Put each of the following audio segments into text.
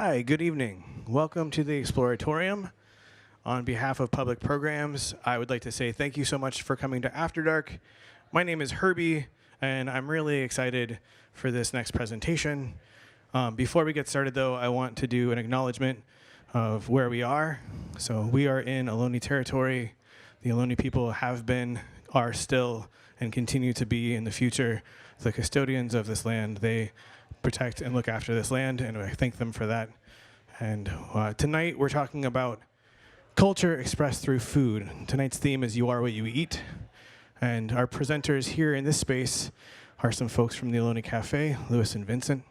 Hi, good evening. Welcome to the Exploratorium. On behalf of Public Programs, I would like to say thank you so much for coming to After Dark. My name is Herbie, and I'm really excited for this next presentation. Before we get started, though, I want to do an acknowledgement of where we are. So we are in Ohlone territory. The Ohlone people have been, are still, and continue to be in the future the custodians of this land. They protect and look after this land, and I thank them for that. And tonight we're talking about culture expressed through food. Tonight's theme is You Are What You Eat. And our presenters here in this space are some folks from the Ohlone Cafe, Louis and Vincent.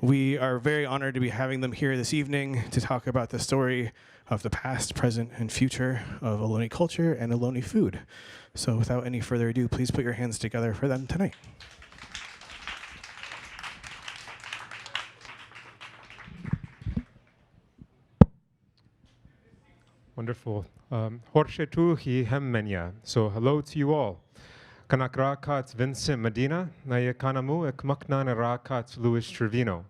We are very honored to be having them here this evening to talk about the story of the past, present, and future of Ohlone culture and Ohlone food. So without any further ado, please put your hands together for them tonight. Wonderful. Horshetu hi hemmenya. So hello to you all. Kanakraka Vincent Medina, Nayakanamu ekmaknanaraka Louis Trevino.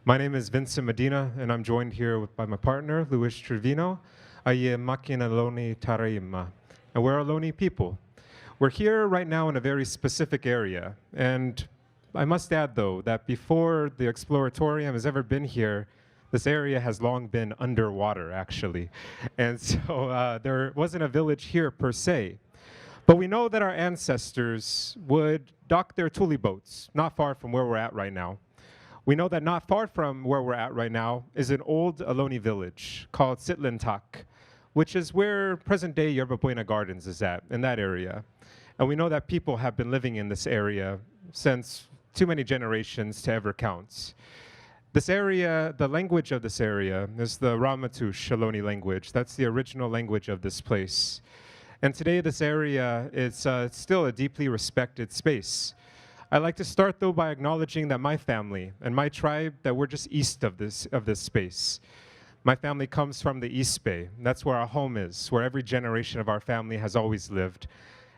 My name is Vincent Medina, and I'm joined here by my partner, Louis Trevino. Aye makina Ohlone taraima. And we're Ohlone people. We're here right now in a very specific area. And I must add, though, that before the Exploratorium has ever been here, this area has long been underwater, actually. And so there wasn't a village here per se. But we know that our ancestors would dock their tule boats not far from where we're at right now. We know that not far from where we're at right now is an old Ohlone village called Sitlintak, which is where present-day Yerba Buena Gardens is at, in that area. And we know that people have been living in this area since too many generations to ever count. This area, the language of this area is the Ramaytush Ohlone language. That's the original language of this place. And today this area is still a deeply respected space. I'd like to start though by acknowledging that my family and my tribe, that we're just east of this space. My family comes from the East Bay. That's where our home is, where every generation of our family has always lived.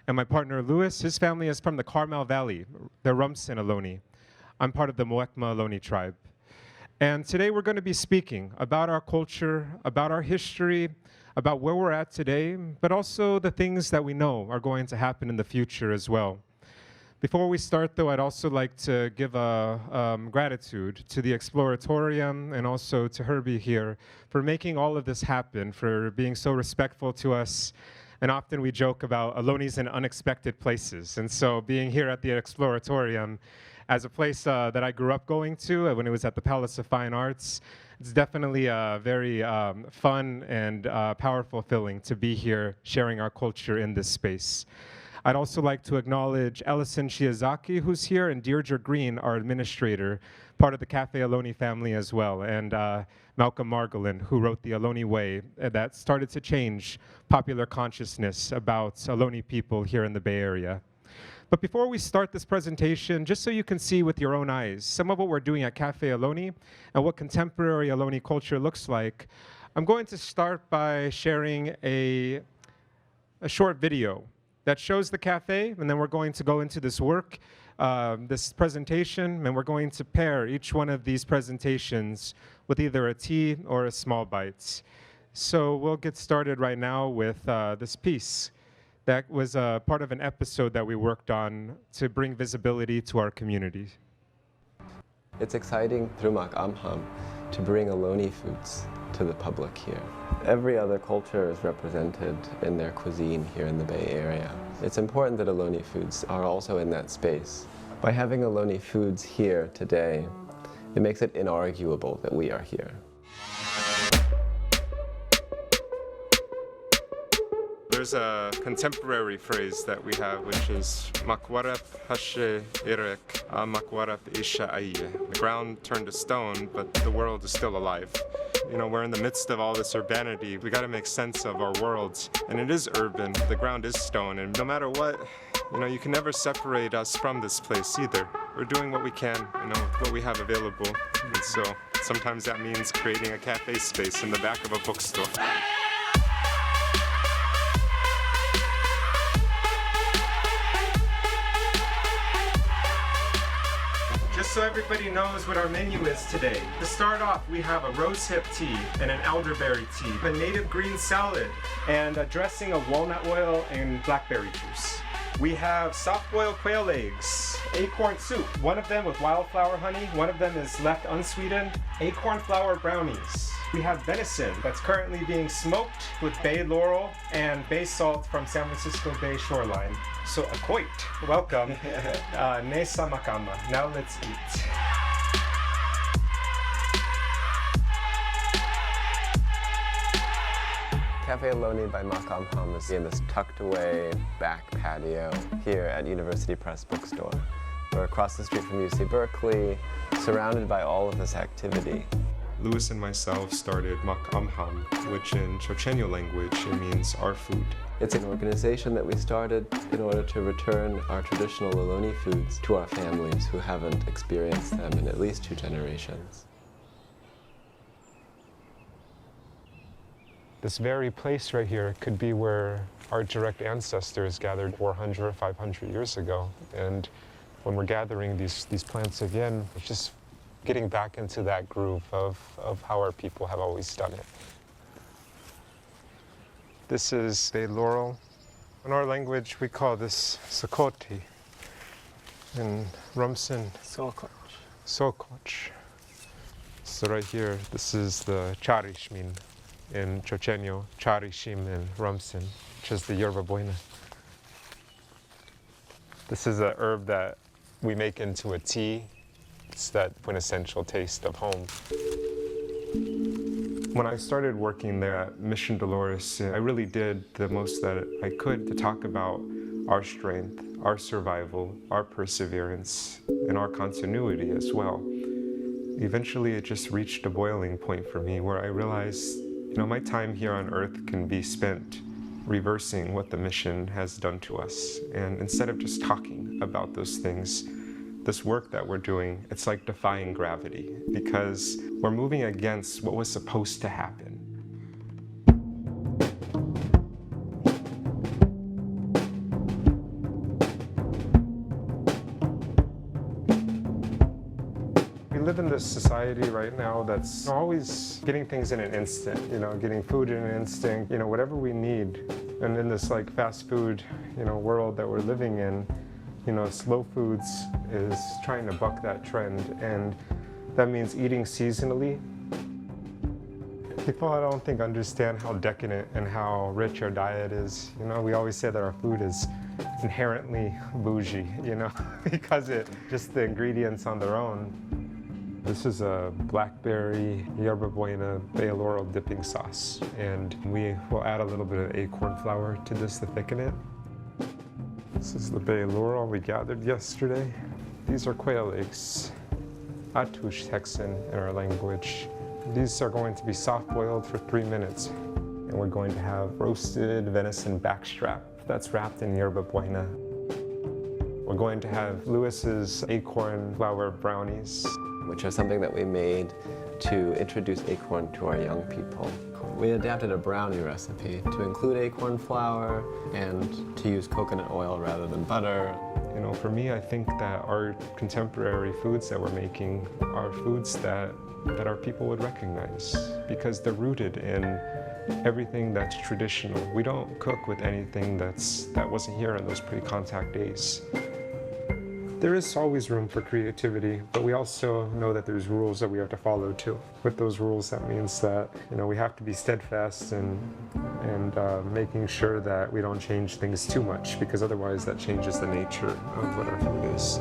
And my partner Louis, his family is from the Carmel Valley, the Rumsen Ohlone. I'm part of the Muwekma Ohlone tribe. And today we're going to be speaking about our culture, about our history, about where we're at today, but also the things that we know are going to happen in the future as well. Before we start, though, I'd also like to give a gratitude to the Exploratorium and also to Herbie here for making all of this happen, for being so respectful to us. And often we joke about Ohlones in unexpected places. And so being here at the Exploratorium as a place that I grew up going to when it was at the Palace of Fine Arts, it's definitely a very fun and powerful feeling to be here sharing our culture in this space. I'd also like to acknowledge Ellison Shiozaki, who's here, and Deirdre Green, our administrator, part of the Cafe Ohlone family as well, and Malcolm Margolin, who wrote The Ohlone Way, that started to change popular consciousness about Ohlone people here in the Bay Area. But before we start this presentation, just so you can see with your own eyes some of what we're doing at Cafe Ohlone and what contemporary Ohlone culture looks like, I'm going to start by sharing a short video that shows the cafe, and then we're going to go into this work, this presentation, and we're going to pair each one of these presentations with either a tea or a small bite. So we'll get started right now with this piece. That was part of an episode that we worked on to bring visibility to our community. It's exciting through amham to bring Ohlone foods to the public here. Every other culture is represented in their cuisine here in the Bay Area. It's important that Ohlone foods are also in that space. By having Ohlone foods here today, it makes it inarguable that we are here. There's a contemporary phrase that we have, which is makwarap hashe irek makwarap isha aye. The ground turned to stone, but the world is still alive. You know, we're in the midst of all this urbanity. We got to make sense of our world, and it is urban. The ground is stone, and no matter what, you know, you can never separate us from this place either. We're doing what we can, you know, what we have available, and so sometimes that means creating a cafe space in the back of a bookstore. just so everybody knows what our menu is today. To start off, we have a rosehip tea and an elderberry tea, a native green salad, and a dressing of walnut oil and blackberry juice. We have soft-boiled quail eggs, acorn soup, one of them with wildflower honey, one of them is left unsweetened, acorn flour brownies. We have venison that's currently being smoked with bay laurel and bay salt from San Francisco Bay shoreline. So akoit, welcome. Ne samakama. Now let's eat. Cafe Ohlone by amham is in this tucked away back patio here at University Press Bookstore. We're across the street from UC Berkeley, surrounded by all of this activity. Louis and myself started amham, which in Chochenyo language it means our food. It's an organization that we started in order to return our traditional Ohlone foods to our families who haven't experienced them in at least 2 generations. This very place right here could be where our direct ancestors gathered 400 or 500 years ago. And when we're gathering these plants again, it's just getting back into that groove of how our people have always done it. This is bay laurel. In our language, we call this sokoti. In Rumsen, sokoch. So right here, this is the charishmin. In Chochenyo, charishim in Rumsen, which is the yerba buena. This is a herb that we make into a tea. It's that quintessential taste of home. When I started working there at Mission Dolores, I really did the most that I could to talk about our strength, our survival, our perseverance, and our continuity as well. Eventually, it just reached a boiling point for me where I realized, my time here on Earth can be spent reversing what the mission has done to us. And instead of just talking about those things, this work that we're doing, it's like defying gravity because we're moving against what was supposed to happen. We live in this society right now that's always getting things in an instant, getting food in an instant, whatever we need. And in this fast food, world that we're living in, slow foods is trying to buck that trend, and that means eating seasonally. People, I don't think, understand how decadent and how rich our diet is. We always say that our food is inherently bougie, because just the ingredients on their own. This is a blackberry, yerba buena, bay laurel dipping sauce, and we will add a little bit of acorn flour to this to thicken it. This is the bay laurel we gathered yesterday. These are quail eggs, atush hexen in our language. These are going to be soft-boiled for 3 minutes, and we're going to have roasted venison backstrap that's wrapped in yerba buena. We're going to have Louis's acorn flour brownies, which are something that we made to introduce acorn to our young people. We adapted a brownie recipe to include acorn flour and to use coconut oil rather than butter. For me, I think that our contemporary foods that we're making are foods that our people would recognize because they're rooted in everything that's traditional. We don't cook with anything that wasn't here in those pre-contact days. There is always room for creativity, but we also know that there's rules that we have to follow too. With those rules, that means that we have to be steadfast and making sure that we don't change things too much, because otherwise that changes the nature of what our food is.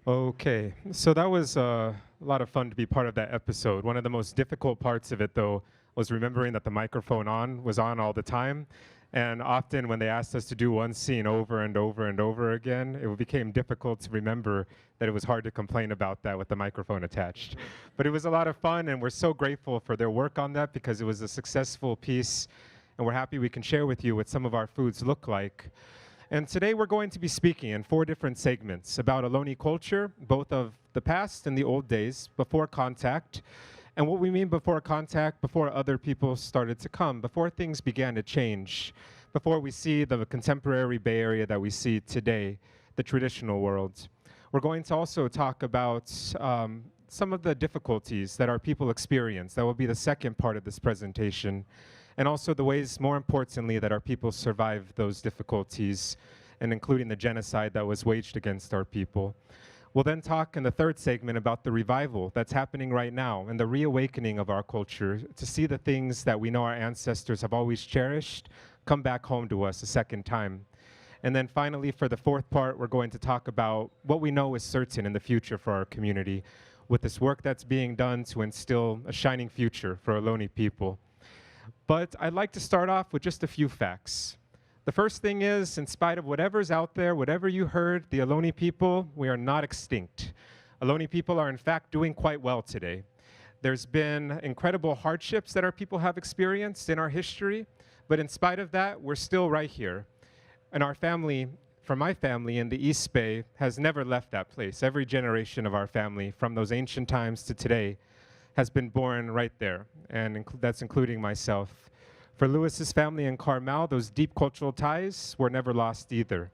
Okay, so that was a lot of fun to be part of that episode. One of the most difficult parts of it, though, was remembering that the microphone was on all the time. And often when they asked us to do one scene over and over and over again, it became difficult to remember that it was hard to complain about that with the microphone attached. But it was a lot of fun, and we're so grateful for their work on that because it was a successful piece, and we're happy we can share with you what some of our foods look like. And today we're going to be speaking in 4 different segments about Ohlone culture, both of the past and the old days, before contact, and what we mean before contact, before other people started to come, before things began to change, before we see the contemporary Bay Area that we see today, the traditional world. We're going to also talk about some of the difficulties that our people experience. That will be the second part of this presentation. And also the ways, more importantly, that our people survive those difficulties, and including the genocide that was waged against our people. We'll then talk in the third segment about the revival that's happening right now and the reawakening of our culture to see the things that we know our ancestors have always cherished come back home to us a second time. And then finally, for the fourth part, we're going to talk about what we know is certain in the future for our community with this work that's being done to instill a shining future for Ohlone people. But I'd like to start off with just a few facts. The first thing is, in spite of whatever's out there, whatever you heard, the Ohlone people, we are not extinct. Ohlone people are in fact doing quite well today. There's been incredible hardships that our people have experienced in our history, but in spite of that, we're still right here. And our family, for my family in the East Bay, has never left that place. Every generation of our family, from those ancient times to today, has been born right there, and that's including myself. For Lewis's family in Carmel, those deep cultural ties were never lost either.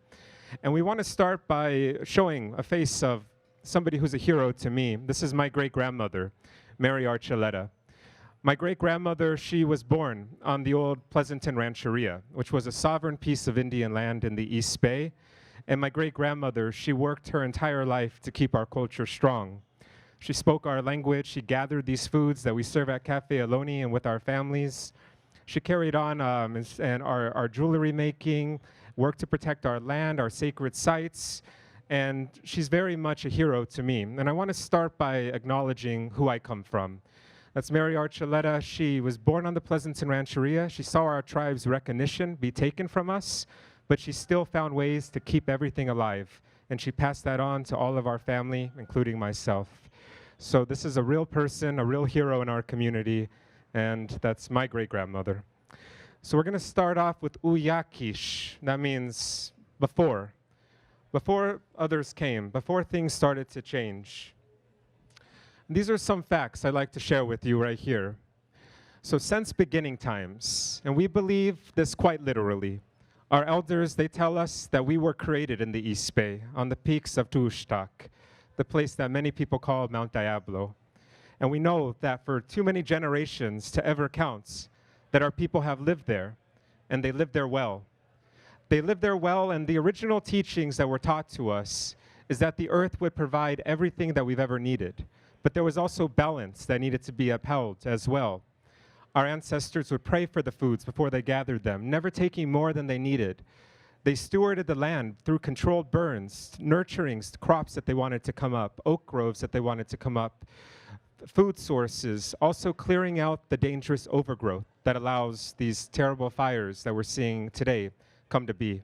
And we want to start by showing a face of somebody who's a hero to me. This is my great-grandmother, Mary Archuleta. My great-grandmother, she was born on the old Pleasanton Rancheria, which was a sovereign piece of Indian land in the East Bay. And my great-grandmother, she worked her entire life to keep our culture strong. She spoke our language. She gathered these foods that we serve at Cafe Ohlone and with our families. She carried on our jewelry making, worked to protect our land, our sacred sites, and she's very much a hero to me. And I want to start by acknowledging who I come from. That's Mary Archuleta. She was born on the Pleasanton Rancheria. She saw our tribe's recognition be taken from us, but she still found ways to keep everything alive. And she passed that on to all of our family, including myself. So this is a real person, a real hero in our community, and that's my great-grandmother. So we're going to start off with Uyakish. That means before. Before others came, before things started to change. These are some facts I'd like to share with you right here. So since beginning times, and we believe this quite literally, our elders, they tell us that we were created in the East Bay, on the peaks of Tushtak, the place that many people call Mount Diablo. And we know that for too many generations to ever count, that our people have lived there, and they lived there well. They lived there well, and the original teachings that were taught to us is that the earth would provide everything that we've ever needed. But there was also balance that needed to be upheld as well. Our ancestors would pray for the foods before they gathered them, never taking more than they needed. They stewarded the land through controlled burns, nurturing crops that they wanted to come up, oak groves that they wanted to come up, food sources, also clearing out the dangerous overgrowth that allows these terrible fires that we're seeing today come to be.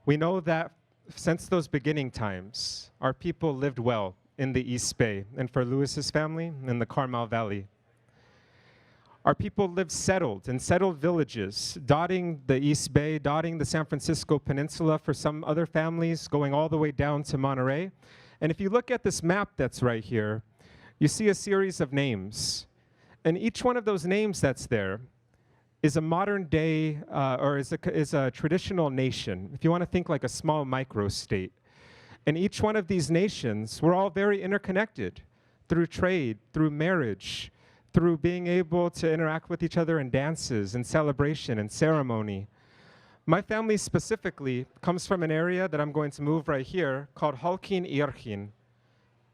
We know that since those beginning times, our people lived well in the East Bay, and for Lewis's family, in the Carmel Valley. Our people lived settled in settled villages, dotting the East Bay, dotting the San Francisco Peninsula for some other families, going all the way down to Monterey. And if you look at this map that's right here, you see a series of names. And each one of those names that's there is a modern day, or is a traditional nation, if you want to think like a small micro-state. And each one of these nations, we're all very interconnected through trade, through marriage, through being able to interact with each other in dances and celebration and ceremony. My family specifically comes from an area that I'm going to move right here called Halkin Irkin.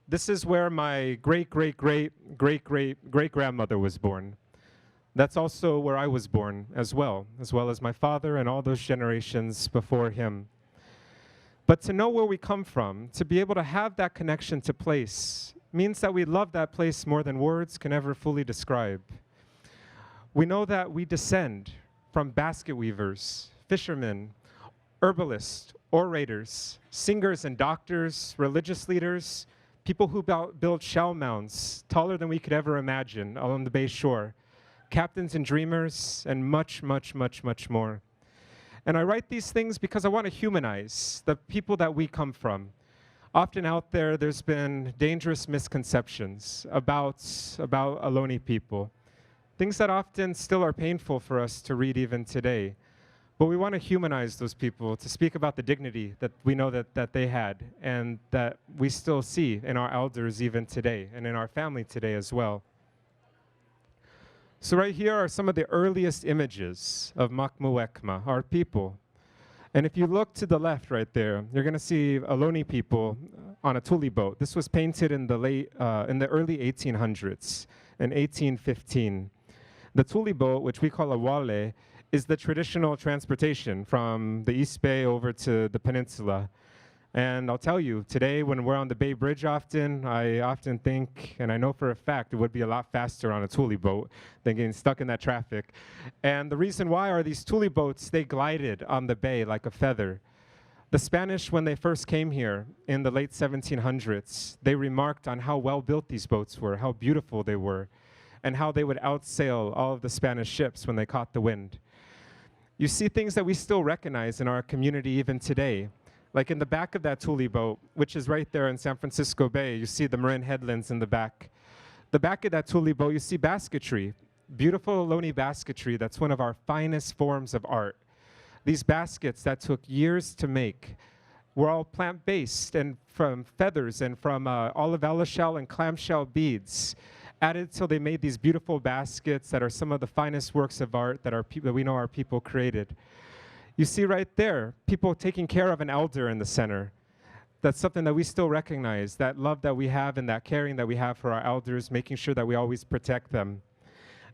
This is where my great-great-great-great-great-grandmother was born. That's also where I was born as well as my father and all those generations before him. But to know where we come from, to be able to have that connection to place, means that we love that place more than words can ever fully describe. We know that we descend from basket weavers, fishermen, herbalists, orators, singers and doctors, religious leaders, people who build shell mounds taller than we could ever imagine along the bay shore, captains and dreamers, and much, much, much, much more. And I write these things because I want to humanize the people that we come from. Often out there, there's been dangerous misconceptions about Ohlone people, things that often still are painful for us to read even today. But we want to humanize those people, to speak about the dignity that we know that they had and that we still see in our elders even today and in our family today as well. So right here are some of the earliest images of Makmuekma, our people. And if you look to the left right there, you're going to see Ohlone people on a tule boat. This was painted in the early 1800s, in 1815. The tule boat, which we call a wale, is the traditional transportation from the East Bay over to the peninsula. And I'll tell you, today when we're on the Bay Bridge I often think, and I know for a fact, it would be a lot faster on a tule boat than getting stuck in that traffic. And the reason why are these tule boats, they glided on the bay like a feather. The Spanish, when they first came here in the late 1700s, they remarked on how well built these boats were, how beautiful they were, and how they would outsail all of the Spanish ships when they caught the wind. You see things that we still recognize in our community even today. Like in the back of that tule boat, which is right there in San Francisco Bay, you see the Marin headlands in the back. The back of that tule boat, you see basketry, beautiful Ohlone basketry. That's one of our finest forms of art. These baskets that took years to make were all plant-based and from feathers and from olive oil shell and clamshell beads, added till they made these beautiful baskets that are some of the finest works of art that we know our people created. You see right there, people taking care of an elder in the center. That's something that we still recognize, that love that we have and that caring that we have for our elders, making sure that we always protect them.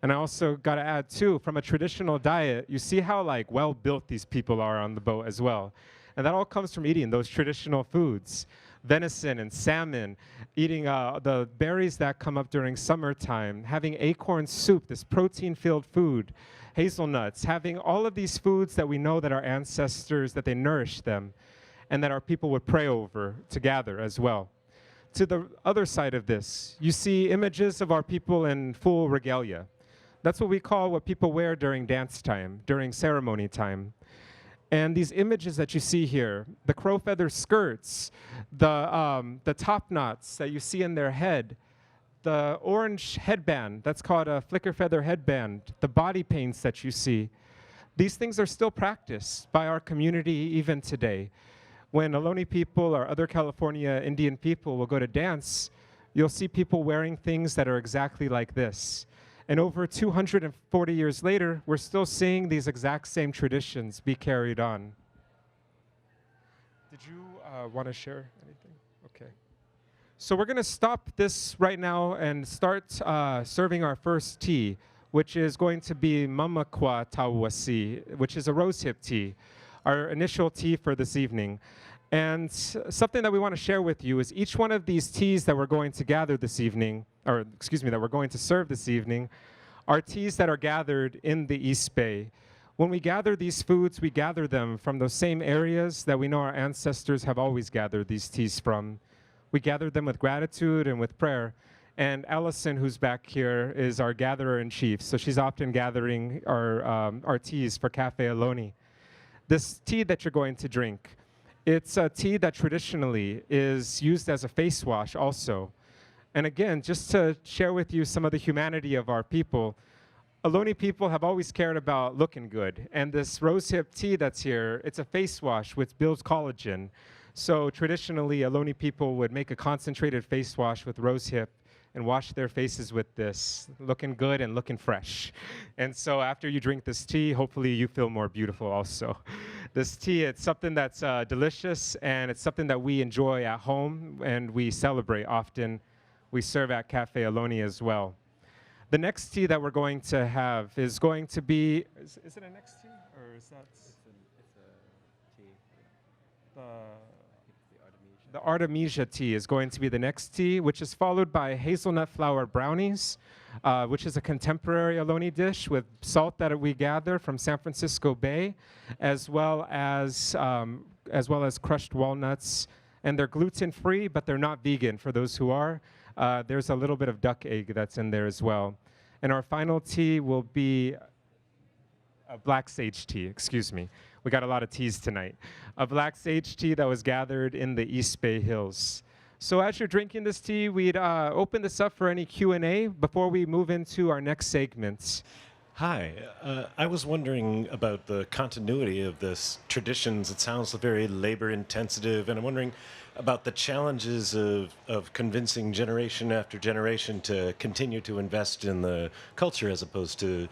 And I also got to add too, from a traditional diet, you see how like well-built these people are on the boat as well. And that all comes from eating those traditional foods. Venison and salmon, eating the berries that come up during summertime, having acorn soup, this protein-filled food, hazelnuts, having all of these foods that we know that our ancestors, that they nourished them, and that our people would pray over to gather as well. To the other side of this, you see images of our people in full regalia. That's what we call what people wear during dance time, during ceremony time. And these images that you see here, the crow feather skirts, the top knots that you see in their head, the orange headband, that's called a flicker feather headband, the body paints that you see, these things are still practiced by our community even today. When Ohlone people or other California Indian people will go to dance, you'll see people wearing things that are exactly like this. And over 240 years later, we're still seeing these exact same traditions be carried on. Did you want to share anything? Okay. So we're going to stop this right now and start serving our first tea, which is going to be Mamakwa Tawasi, which is a rosehip tea, our initial tea for this evening. And something that we want to share with you is each one of these teas that we're going to gather this evening, or excuse me, that we're going to serve this evening, are teas that are gathered in the East Bay. When we gather these foods, we gather them from those same areas that we know our ancestors have always gathered these teas from. We gather them with gratitude and with prayer. And Allison, who's back here, is our gatherer-in-chief, so she's often gathering our teas for Cafe Ohlone. This tea that you're going to drink, it's a tea that traditionally is used as a face wash also. And again, just to share with you some of the humanity of our people, Ohlone people have always cared about looking good. And this rosehip tea that's here, it's a face wash which builds collagen. So traditionally, Ohlone people would make a concentrated face wash with rosehip and wash their faces with this, looking good and looking fresh. And so after you drink this tea, hopefully you feel more beautiful also. This tea, it's something that's delicious, and it's something that we enjoy at home, and we celebrate often. We serve at Cafe Ohlone as well. The next tea that we're going to have is going to be, is it a next tea, or is that? It's a tea. The Artemisia tea is going to be the next tea, which is followed by hazelnut flour brownies, which is a contemporary Ohlone dish with salt that we gather from San Francisco Bay, as well as crushed walnuts. And they're gluten-free, but they're not vegan for those who are. There's a little bit of duck egg that's in there as well. And our final tea will be a black sage tea, excuse me. We got a lot of teas tonight. A black sage tea that was gathered in the East Bay Hills. So as you're drinking this tea, we'd open this up for any Q&A before we move into our next segment. Hi, I was wondering about the continuity of this traditions. It sounds very labor intensive, and I'm wondering about the challenges of convincing generation after generation to continue to invest in the culture as opposed to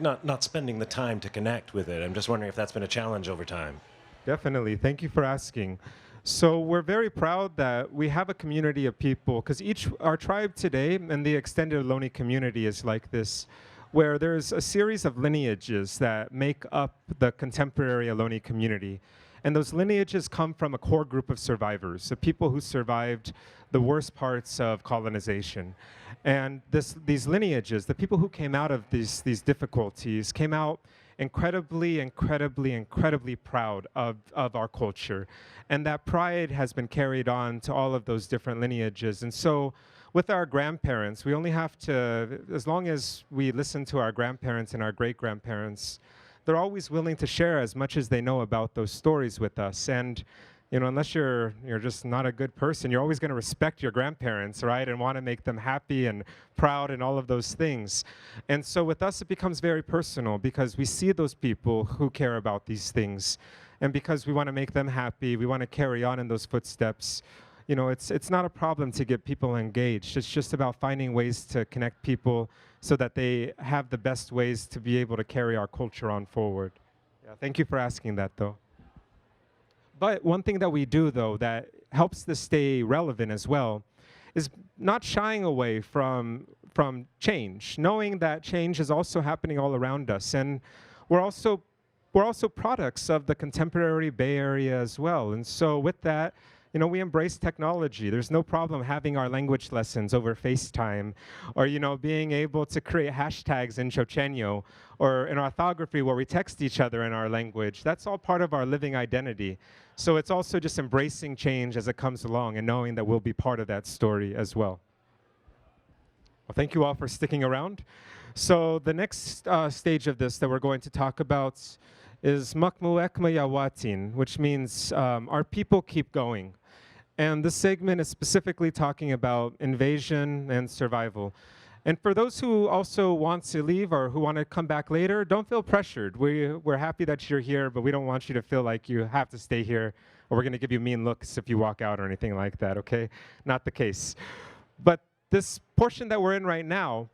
not spending the time to connect with it. I'm just wondering if that's been a challenge over time. Definitely. Thank you for asking. So we're very proud that we have a community of people, because our tribe today and the extended Ohlone community is like this, where there's a series of lineages that make up the contemporary Ohlone community. And those lineages come from a core group of survivors, so people who survived the worst parts of colonization. And these lineages, the people who came out of these difficulties, came out incredibly proud of our culture. And that pride has been carried on to all of those different lineages. And so with our grandparents, we only have to, as long as we listen to our grandparents and our great-grandparents, they're always willing to share as much as they know about those stories with us. And unless you're just not a good person, you're always going to respect your grandparents, right? And want to make them happy and proud and all of those things. And so with us, it becomes very personal because we see those people who care about these things. And because we want to make them happy, we want to carry on in those footsteps. It's not a problem to get people engaged. It's just about finding ways to connect people so that they have the best ways to be able to carry our culture on forward. Yeah, thank you for asking that, though. But one thing that we do, though, that helps this stay relevant as well is not shying away from change, knowing that change is also happening all around us. And we're also products of the contemporary Bay Area as well. And so with that, we embrace technology. There's no problem having our language lessons over FaceTime, or being able to create hashtags in Chochenyo, or in orthography where we text each other in our language. That's all part of our living identity. So it's also just embracing change as it comes along and knowing that we'll be part of that story as well. Well, thank you all for sticking around. So the next stage of this that we're going to talk about is Makmu Ekma Yawatin, which means our people keep going. And this segment is specifically talking about invasion and survival. And for those who also want to leave or who want to come back later, don't feel pressured. We're happy that you're here, but we don't want you to feel like you have to stay here or we're going to give you mean looks if you walk out or anything like that, okay? Not the case. But this portion that we're in right now,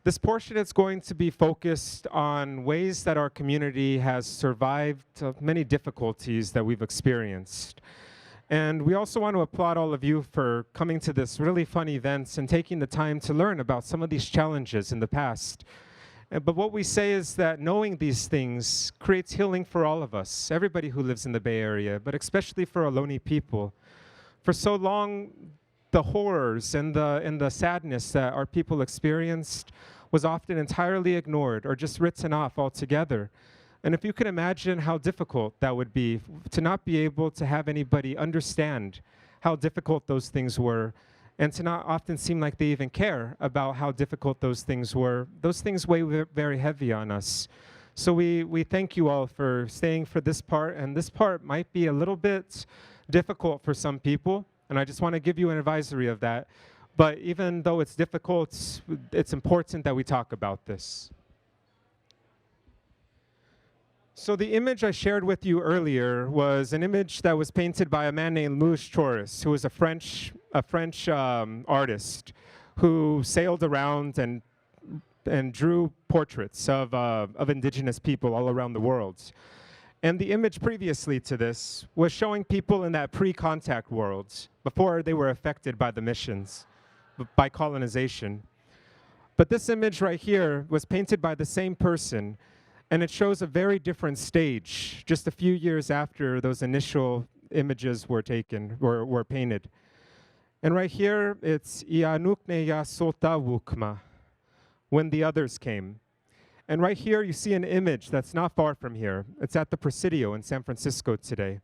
this portion is going to be focused on ways that our community has survived many difficulties that we've experienced. And we also want to applaud all of you for coming to this really fun event and taking the time to learn about some of these challenges in the past. But what we say is that knowing these things creates healing for all of us, everybody who lives in the Bay Area, but especially for Ohlone people. For so long, the horrors and the sadness that our people experienced was often entirely ignored or just written off altogether. And if you can imagine how difficult that would be to not be able to have anybody understand how difficult those things were and to not often seem like they even care about how difficult those things were, those things weigh very heavy on us. So we thank you all for staying for this part, and this part might be a little bit difficult for some people, and I just want to give you an advisory of that. But even though it's difficult, it's important that we talk about this. So the image I shared with you earlier was an image that was painted by a man named Louis Choris, who was a French artist who sailed around and drew portraits of indigenous people all around the world. And the image previously to this was showing people in that pre-contact world, before they were affected by the missions, by colonization. But this image right here was painted by the same person, and it shows a very different stage, just a few years after those initial images were taken, were painted. And right here, it's Ianukne ya sota wukma, when the others came. And right here, you see an image that's not far from here. It's at the Presidio in San Francisco today.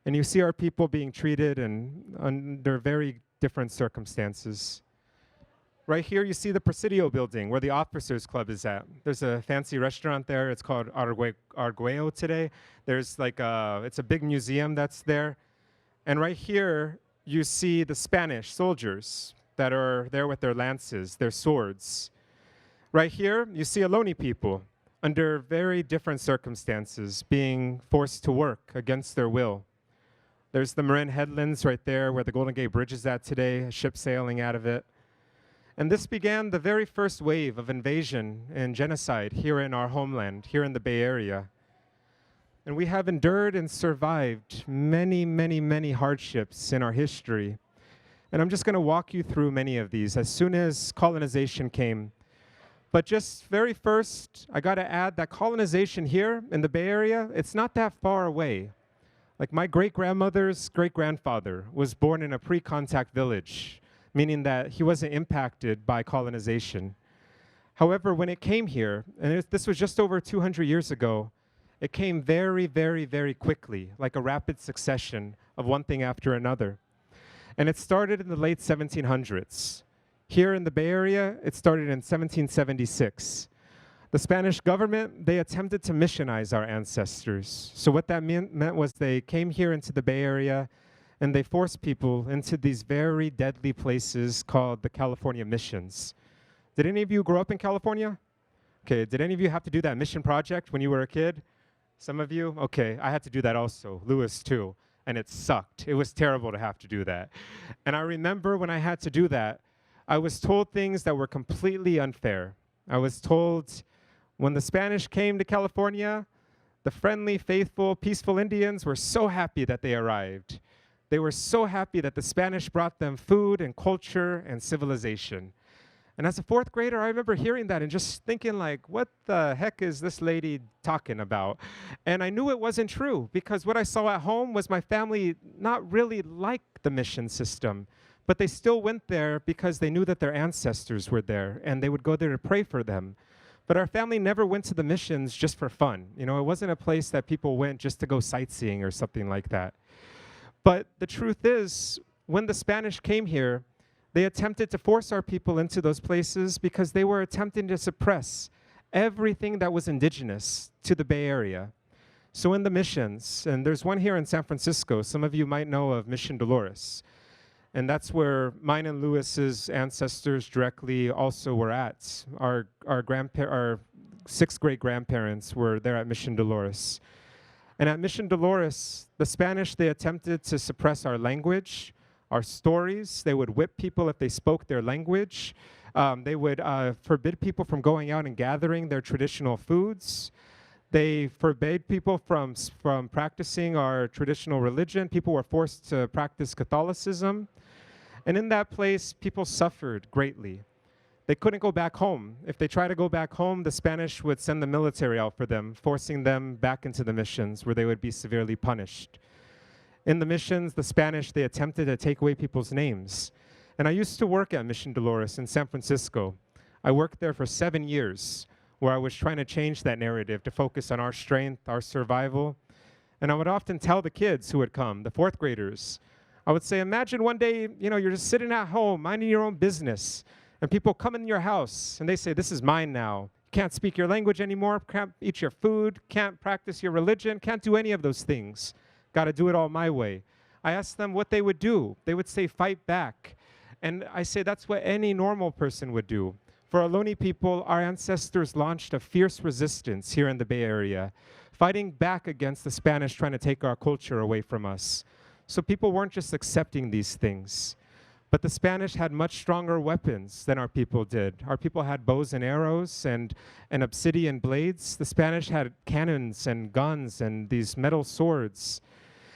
And you see our people being treated under very different circumstances. Right here, you see the Presidio building where the Officers Club is at. There's a fancy restaurant there. It's called Arguello today. There's like it's a big museum that's there. And right here, you see the Spanish soldiers that are there with their lances, their swords. Right here, you see Ohlone people under very different circumstances being forced to work against their will. There's the Marin Headlands right there where the Golden Gate Bridge is at today, a ship sailing out of it. And this began the very first wave of invasion and genocide here in our homeland, here in the Bay Area. And we have endured and survived many, many, many hardships in our history. And I'm just going to walk you through many of these as soon as colonization came. But just very first, I got to add that colonization here in the Bay Area, it's not that far away. Like my great-grandmother's great-grandfather was born in a pre-contact village, meaning that he wasn't impacted by colonization. However, when it came here, and this was just over 200 years ago, it came very, very, very quickly, like a rapid succession of one thing after another. And it started in the late 1700s. Here in the Bay Area, it started in 1776. The Spanish government, they attempted to missionize our ancestors. So what that meant was they came here into the Bay Area and they forced people into these very deadly places called the California missions. Did any of you grow up in California? Okay, did any of you have to do that mission project when you were a kid? Some of you? Okay, I had to do that also, Lewis too, and it sucked. It was terrible to have to do that. And I remember when I had to do that, I was told things that were completely unfair. I was told when the Spanish came to California, the friendly, faithful, peaceful Indians were so happy that they arrived. They were so happy that the Spanish brought them food and culture and civilization. And as a fourth grader, I remember hearing that and just thinking like, what the heck is this lady talking about? And I knew it wasn't true because what I saw at home was my family not really like the mission system, but they still went there because they knew that their ancestors were there and they would go there to pray for them. But our family never went to the missions just for fun. You know, it wasn't a place that people went just to go sightseeing or something like that. But the truth is, when the Spanish came here, they attempted to force our people into those places because they were attempting to suppress everything that was indigenous to the Bay Area. So in the missions, and there's one here in San Francisco, some of you might know of Mission Dolores. And that's where mine and Lewis's ancestors directly also were at. Our sixth great-grandparents were there at Mission Dolores. And at Mission Dolores, the Spanish, they attempted to suppress our language, our stories. They would whip people if they spoke their language. They would forbid people from going out and gathering their traditional foods. They forbade people from practicing our traditional religion. People were forced to practice Catholicism. And in that place, people suffered greatly. They couldn't go back home. If they tried to go back home, the Spanish would send the military out for them, forcing them back into the missions where they would be severely punished. In the missions, the Spanish, they attempted to take away people's names. And I used to work at Mission Dolores in San Francisco. I worked there for 7 years, where I was trying to change that narrative to focus on our strength, our survival. And I would often tell the kids who would come, the fourth graders, I would say, imagine one day, you know, you're just sitting at home, minding your own business, and people come in your house, and they say, this is mine now. Can't speak your language anymore, can't eat your food, can't practice your religion, can't do any of those things. Got to do it all my way. I asked them what they would do. They would say, fight back. And I say, that's what any normal person would do. For Ohlone people, our ancestors launched a fierce resistance here in the Bay Area, fighting back against the Spanish trying to take our culture away from us. So people weren't just accepting these things. But the Spanish had much stronger weapons than our people did. Our people had bows and arrows and obsidian blades. The Spanish had cannons and guns and these metal swords.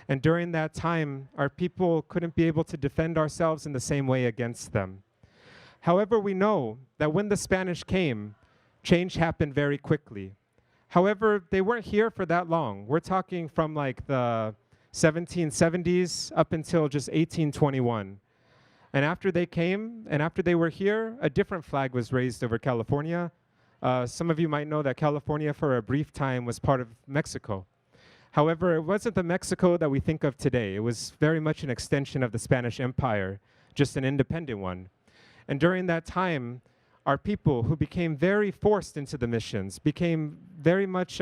And during that time, our people couldn't be able to defend ourselves in the same way against them. However, we know that when the Spanish came, change happened very quickly. However, they weren't here for that long. We're talking from like the 1770s up until just 1821. And after they came, and after they were here, a different flag was raised over California. Some of you might know that California for a brief time was part of Mexico. However, it wasn't the Mexico that we think of today. It was very much an extension of the Spanish Empire, just an independent one. And during that time, our people who became very forced into the missions became very much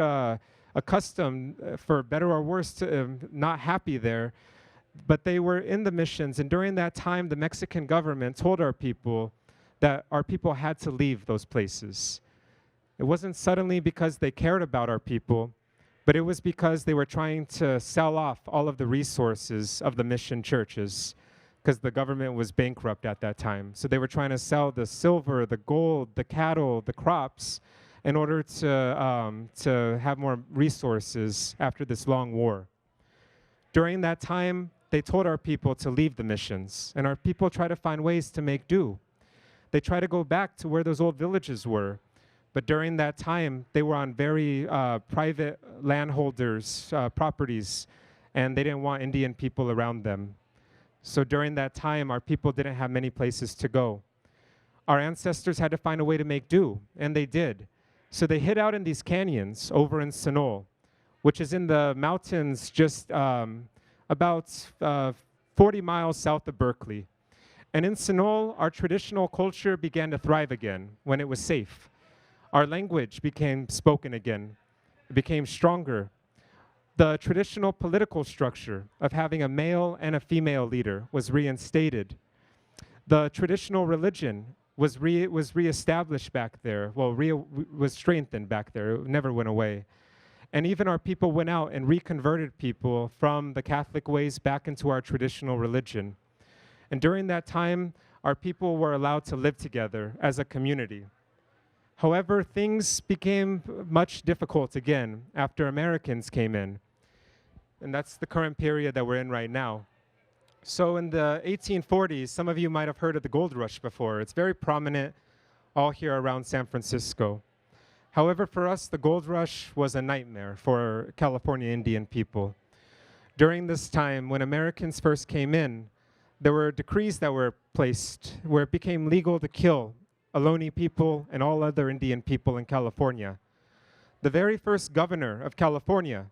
accustomed, for better or worse, to not happy there. But they were in the missions, and during that time, the Mexican government told our people that our people had to leave those places. It wasn't suddenly because they cared about our people, but it was because they were trying to sell off all of the resources of the mission churches, because the government was bankrupt at that time. So they were trying to sell the silver, the gold, the cattle, the crops, in order to have more resources after this long war. During that time, they told our people to leave the missions, and our people try to find ways to make do. They try to go back to where those old villages were, but during that time, they were on very private landholders' properties, and they didn't want Indian people around them. So during that time, our people didn't have many places to go. Our ancestors had to find a way to make do, and they did. So they hid out in these canyons over in Sonol, which is in the mountains just about 40 miles south of Berkeley. And in Sonol, our traditional culture began to thrive again when it was safe. Our language became spoken again. It became stronger. The traditional political structure of having a male and a female leader was reinstated. The traditional religion was reestablished back there, was strengthened back there. It never went away. And even our people went out and reconverted people from the Catholic ways back into our traditional religion. And during that time, our people were allowed to live together as a community. However, things became much difficult again after Americans came in. And that's the current period that we're in right now. So in the 1840s, some of you might have heard of the gold rush before. It's very prominent all here around San Francisco. However, for us, the gold rush was a nightmare for California Indian people. During this time, when Americans first came in, there were decrees that were placed where it became legal to kill Ohlone people and all other Indian people in California. The very first governor of California,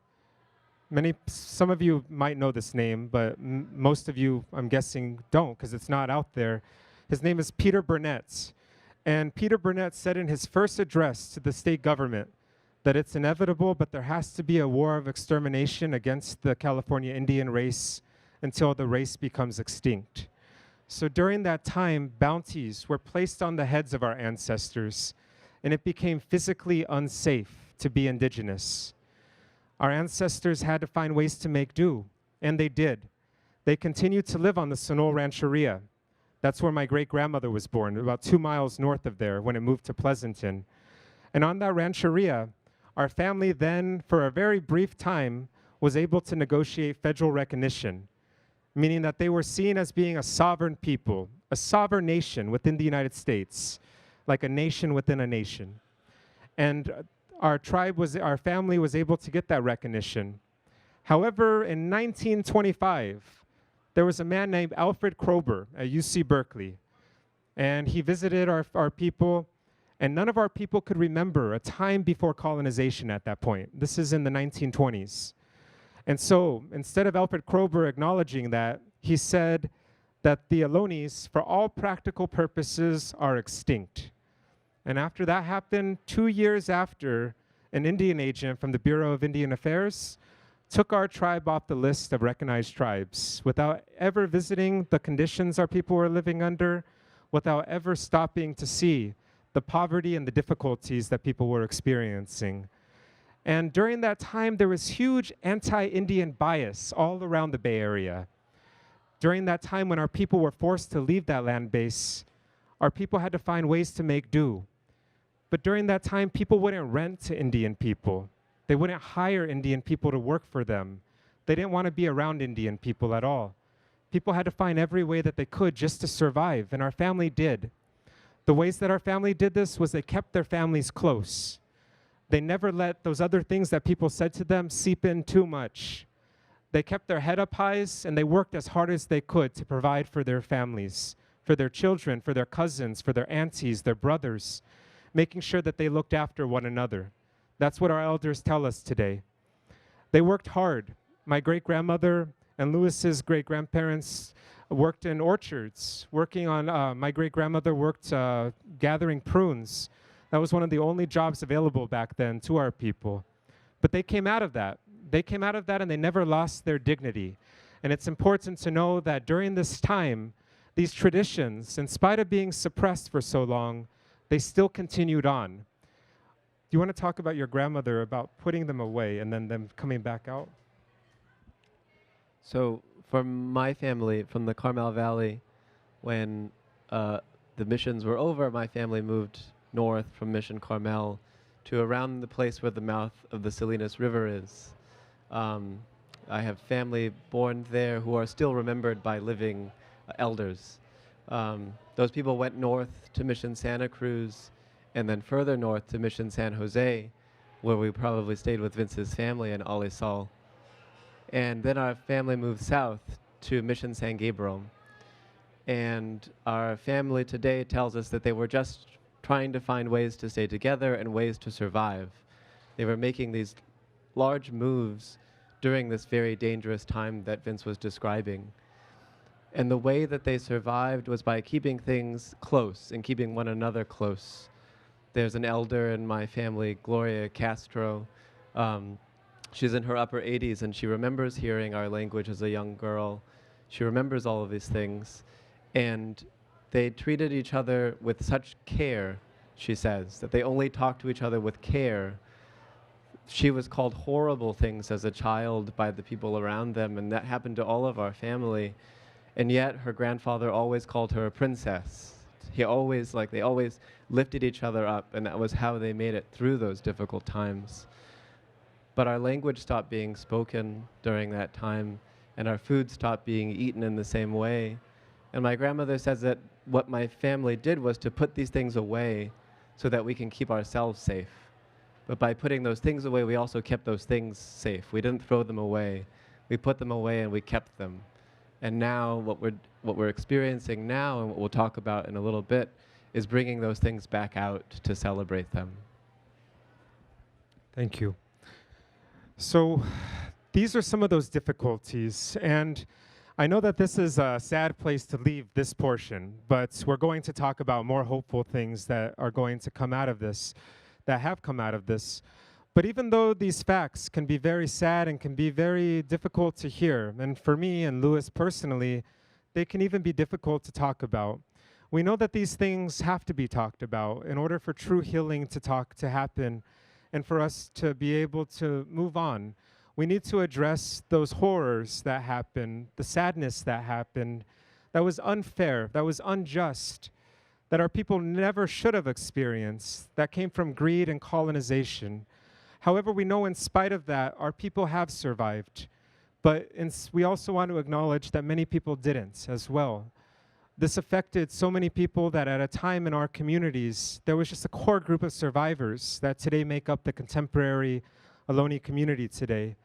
some of you might know this name, but most of you, I'm guessing, don't, because it's not out there. His name is Peter Burnett. And Peter Burnett said in his first address to the state government that it's inevitable, but there has to be a war of extermination against the California Indian race until the race becomes extinct. So during that time, bounties were placed on the heads of our ancestors, and it became physically unsafe to be indigenous. Our ancestors had to find ways to make do, and they did. They continued to live on the Sonol Rancheria. That's where my great-grandmother was born, about 2 miles north of there when it moved to Pleasanton. And on that rancheria, our family then, for a very brief time, was able to negotiate federal recognition, meaning that they were seen as being a sovereign people, a sovereign nation within the United States, like a nation within a nation. And our family was able to get that recognition. However, in 1925, there was a man named Alfred Kroeber at UC Berkeley, and he visited our people, and none of our people could remember a time before colonization at that point. This is in the 1920s. And so, instead of Alfred Kroeber acknowledging that, he said that the Ohlones, for all practical purposes, are extinct. And after that happened, 2 years after, an Indian agent from the Bureau of Indian Affairs took our tribe off the list of recognized tribes without ever visiting the conditions our people were living under, without ever stopping to see the poverty and the difficulties that people were experiencing. And during that time, there was huge anti-Indian bias all around the Bay Area. During that time when our people were forced to leave that land base, our people had to find ways to make do. But during that time, people wouldn't rent to Indian people. They wouldn't hire Indian people to work for them. They didn't want to be around Indian people at all. People had to find every way that they could just to survive, and our family did. The ways that our family did this was they kept their families close. They never let those other things that people said to them seep in too much. They kept their head up high and they worked as hard as they could to provide for their families, for their children, for their cousins, for their aunties, their brothers, making sure that they looked after one another. That's what our elders tell us today. They worked hard. My great-grandmother and Louis's great-grandparents worked in orchards, working on, my great-grandmother worked gathering prunes. That was one of the only jobs available back then to our people. But they came out of that. They came out of that and they never lost their dignity. And it's important to know that during this time, these traditions, in spite of being suppressed for so long, they still continued on. Do you want to talk about your grandmother, about putting them away and then them coming back out? So for my family, from the Carmel Valley, when the missions were over, my family moved north from Mission Carmel to around the place where the mouth of the Salinas River is. I have family born there who are still remembered by living elders. Those people went north to Mission Santa Cruz and then further north to Mission San Jose, where we probably stayed with Vince's family in Alisal. And then our family moved south to Mission San Gabriel. And our family today tells us that they were just trying to find ways to stay together and ways to survive. They were making these large moves during this very dangerous time that Vince was describing. And the way that they survived was by keeping things close and keeping one another close. There's an elder in my family, Gloria Castro. She's in her upper 80s and she remembers hearing our language as a young girl. She remembers all of these things. And they treated each other with such care, she says, that they only talked to each other with care. She was called horrible things as a child by the people around them, and that happened to all of our family. And yet her grandfather always called her a princess. They always lifted each other up, and that was how they made it through those difficult times. But our language stopped being spoken during that time, and our food stopped being eaten in the same way. And my grandmother says that what my family did was to put these things away so that we can keep ourselves safe. But by putting those things away, we also kept those things safe. We didn't throw them away. We put them away and we kept them. And now what we're experiencing now, and what we'll talk about in a little bit, is bringing those things back out to celebrate them. Thank you. So these are some of those difficulties, and I know that this is a sad place to leave this portion, but we're going to talk about more hopeful things that are going to come out of this, that have come out of this. But even though these facts can be very sad and can be very difficult to hear, and for me and Louis personally, they can even be difficult to talk about. We know that these things have to be talked about in order for true healing to happen and for us to be able to move on. We need to address those horrors that happened, the sadness that happened, that was unfair, that was unjust, that our people never should have experienced, that came from greed and colonization. However, we know in spite of that, our people have survived. But we also want to acknowledge that many people didn't as well. This affected so many people that at a time in our communities, there was just a core group of survivors that today make up the contemporary Ohlone community today.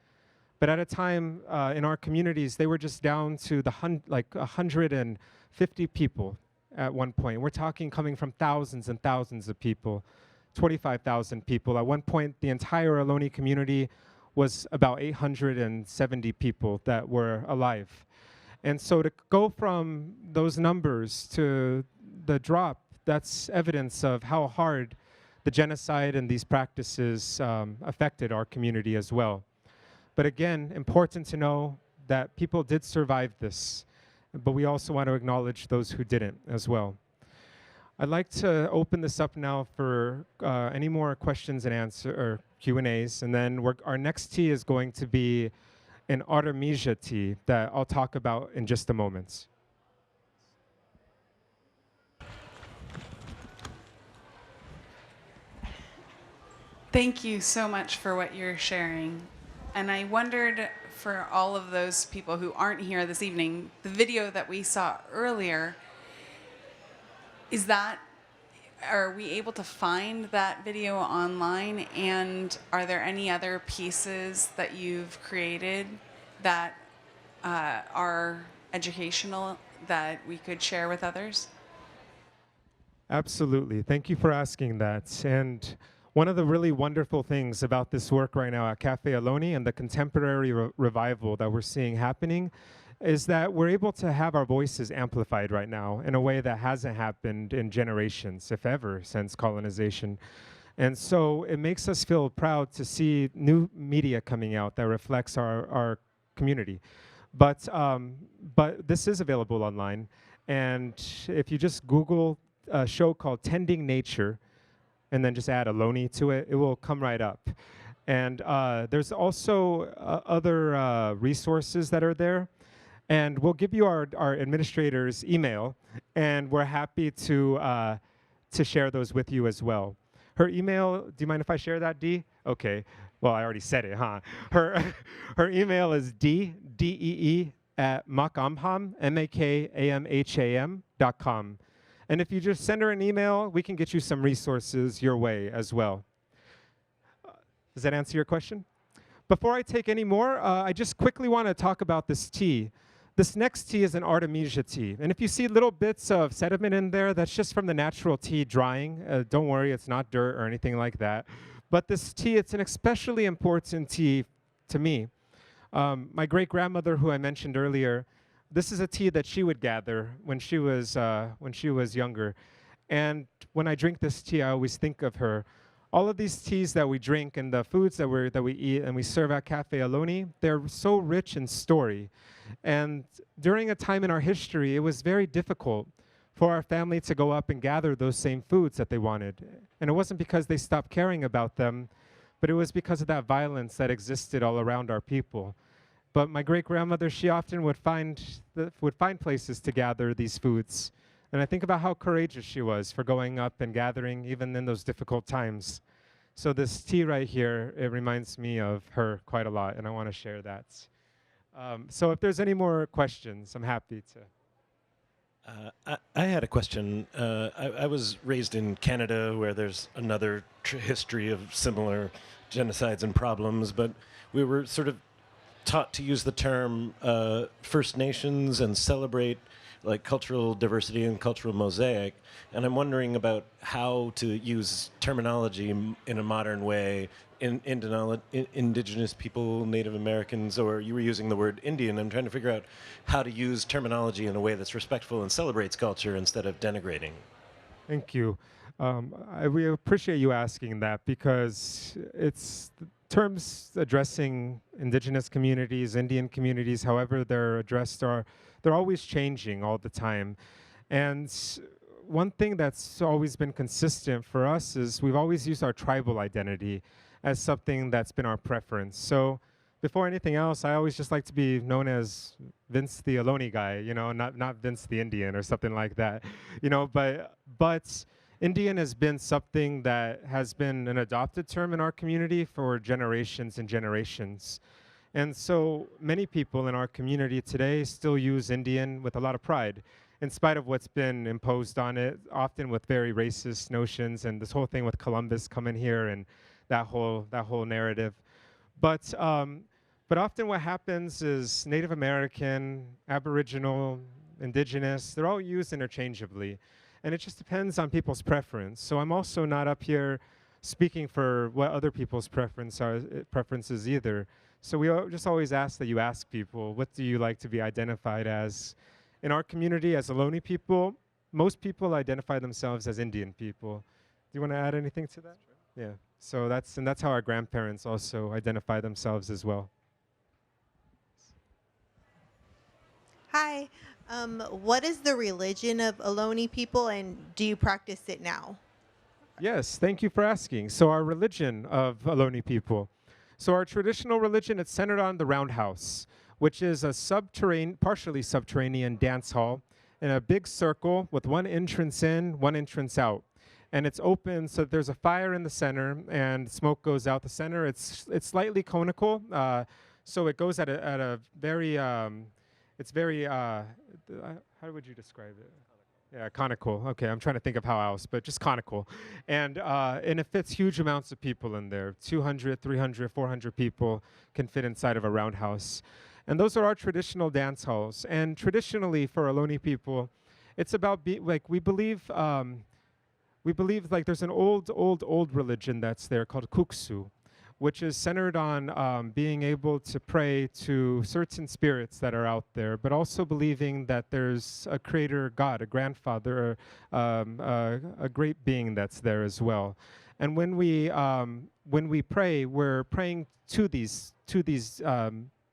But at a time in our communities, they were just down to 150 people at one point. We're talking coming from thousands and thousands of people, 25,000 people. At one point, the entire Ohlone community was about 870 people that were alive. And so to go from those numbers to the drop, that's evidence of how hard the genocide and these practices affected our community as well. But again, important to know that people did survive this, but we also want to acknowledge those who didn't as well. I'd like to open this up now for any more questions and or Q&As, and then our next tea is going to be an Artemisia tea that I'll talk about in just a moment. Thank you so much for what you're sharing. And I wondered, for all of those people who aren't here this evening, the video that we saw earlier, are we able to find that video online? And are there any other pieces that you've created that are educational that we could share with others? Absolutely. Thank you for asking that. And one of the really wonderful things about this work right now at Cafe Ohlone and the contemporary revival that we're seeing happening is that we're able to have our voices amplified right now in a way that hasn't happened in generations, if ever, since colonization. And so it makes us feel proud to see new media coming out that reflects our community. But this is available online. And if you just Google a show called Tending Nature, and then just add Ohlone to it, it will come right up. And there's also other resources that are there. And we'll give you our administrator's email, and we're happy to share those with you as well. Her email, do you mind if I share that, Dee? Okay. Well, I already said it, huh? Her email is DEE at makamham, MAKAMHAM.com. And if you just send her an email, we can get you some resources your way as well. Does that answer your question? Before I take any more, I just quickly want to talk about this tea. This next tea is an Artemisia tea. And if you see little bits of sediment in there, that's just from the natural tea drying. Don't worry, it's not dirt or anything like that. But this tea, it's an especially important tea to me. My great-grandmother, who I mentioned earlier, this is a tea that she would gather when she was younger. And when I drink this tea, I always think of her. All of these teas that we drink and the foods that we eat and we serve at Cafe Ohlone, they're so rich in story. And during a time in our history, it was very difficult for our family to go up and gather those same foods that they wanted. And it wasn't because they stopped caring about them, but it was because of that violence that existed all around our people. But my great-grandmother, she often would find places to gather these foods. And I think about how courageous she was for going up and gathering even in those difficult times. So this tea right here, it reminds me of her quite a lot, and I want to share that. So if there's any more questions, I'm happy to. I had a question. I was raised in Canada, where there's another history of similar genocides and problems, but we were sort of taught to use the term First Nations and celebrate like cultural diversity and cultural mosaic. And I'm wondering about how to use terminology in a modern way in indigenous people, Native Americans, or you were using the word Indian. I'm trying to figure out how to use terminology in a way that's respectful and celebrates culture instead of denigrating. Thank you. We appreciate you asking that, because it's terms addressing indigenous communities, Indian communities, however they're addressed, they're always changing all the time. And one thing that's always been consistent for us is we've always used our tribal identity as something that's been our preference. So before anything else, I always just like to be known as Vince the Ohlone guy, you know, not Vince the Indian or something like that, you know, but Indian has been something that has been an adopted term in our community for generations and generations. And so many people in our community today still use Indian with a lot of pride, in spite of what's been imposed on it, often with very racist notions and this whole thing with Columbus coming here and that whole narrative. But often what happens is Native American, Aboriginal, Indigenous, they're all used interchangeably. And it just depends on people's preference. So I'm also not up here speaking for what other people's preferences either. So we just always ask that you ask people, what do you like to be identified as? In our community, as Ohlone people, most people identify themselves as Indian people. Do you want to add anything to that? Yeah. So that's how our grandparents also identify themselves as well. Hi. What is the religion of Ohlone people, and do you practice it now? Yes, thank you for asking. So our religion of Ohlone people. So our traditional religion, it's centered on the roundhouse, which is a partially subterranean dance hall in a big circle with one entrance in, one entrance out. And it's open, so there's a fire in the center, and smoke goes out the center. It's slightly conical, so it goes at a very, it's very, how would you describe it? Yeah, conical. Okay, I'm trying to think of how else, but just conical. And it fits huge amounts of people in there. 200, 300, 400 people can fit inside of a roundhouse. And those are our traditional dance halls. And traditionally for Ohlone people, it's about we believe like there's an old religion that's there called kuksu, which is centered on being able to pray to certain spirits that are out there, but also believing that there's a creator God, a grandfather, a great being that's there as well. And when we pray, we're praying to these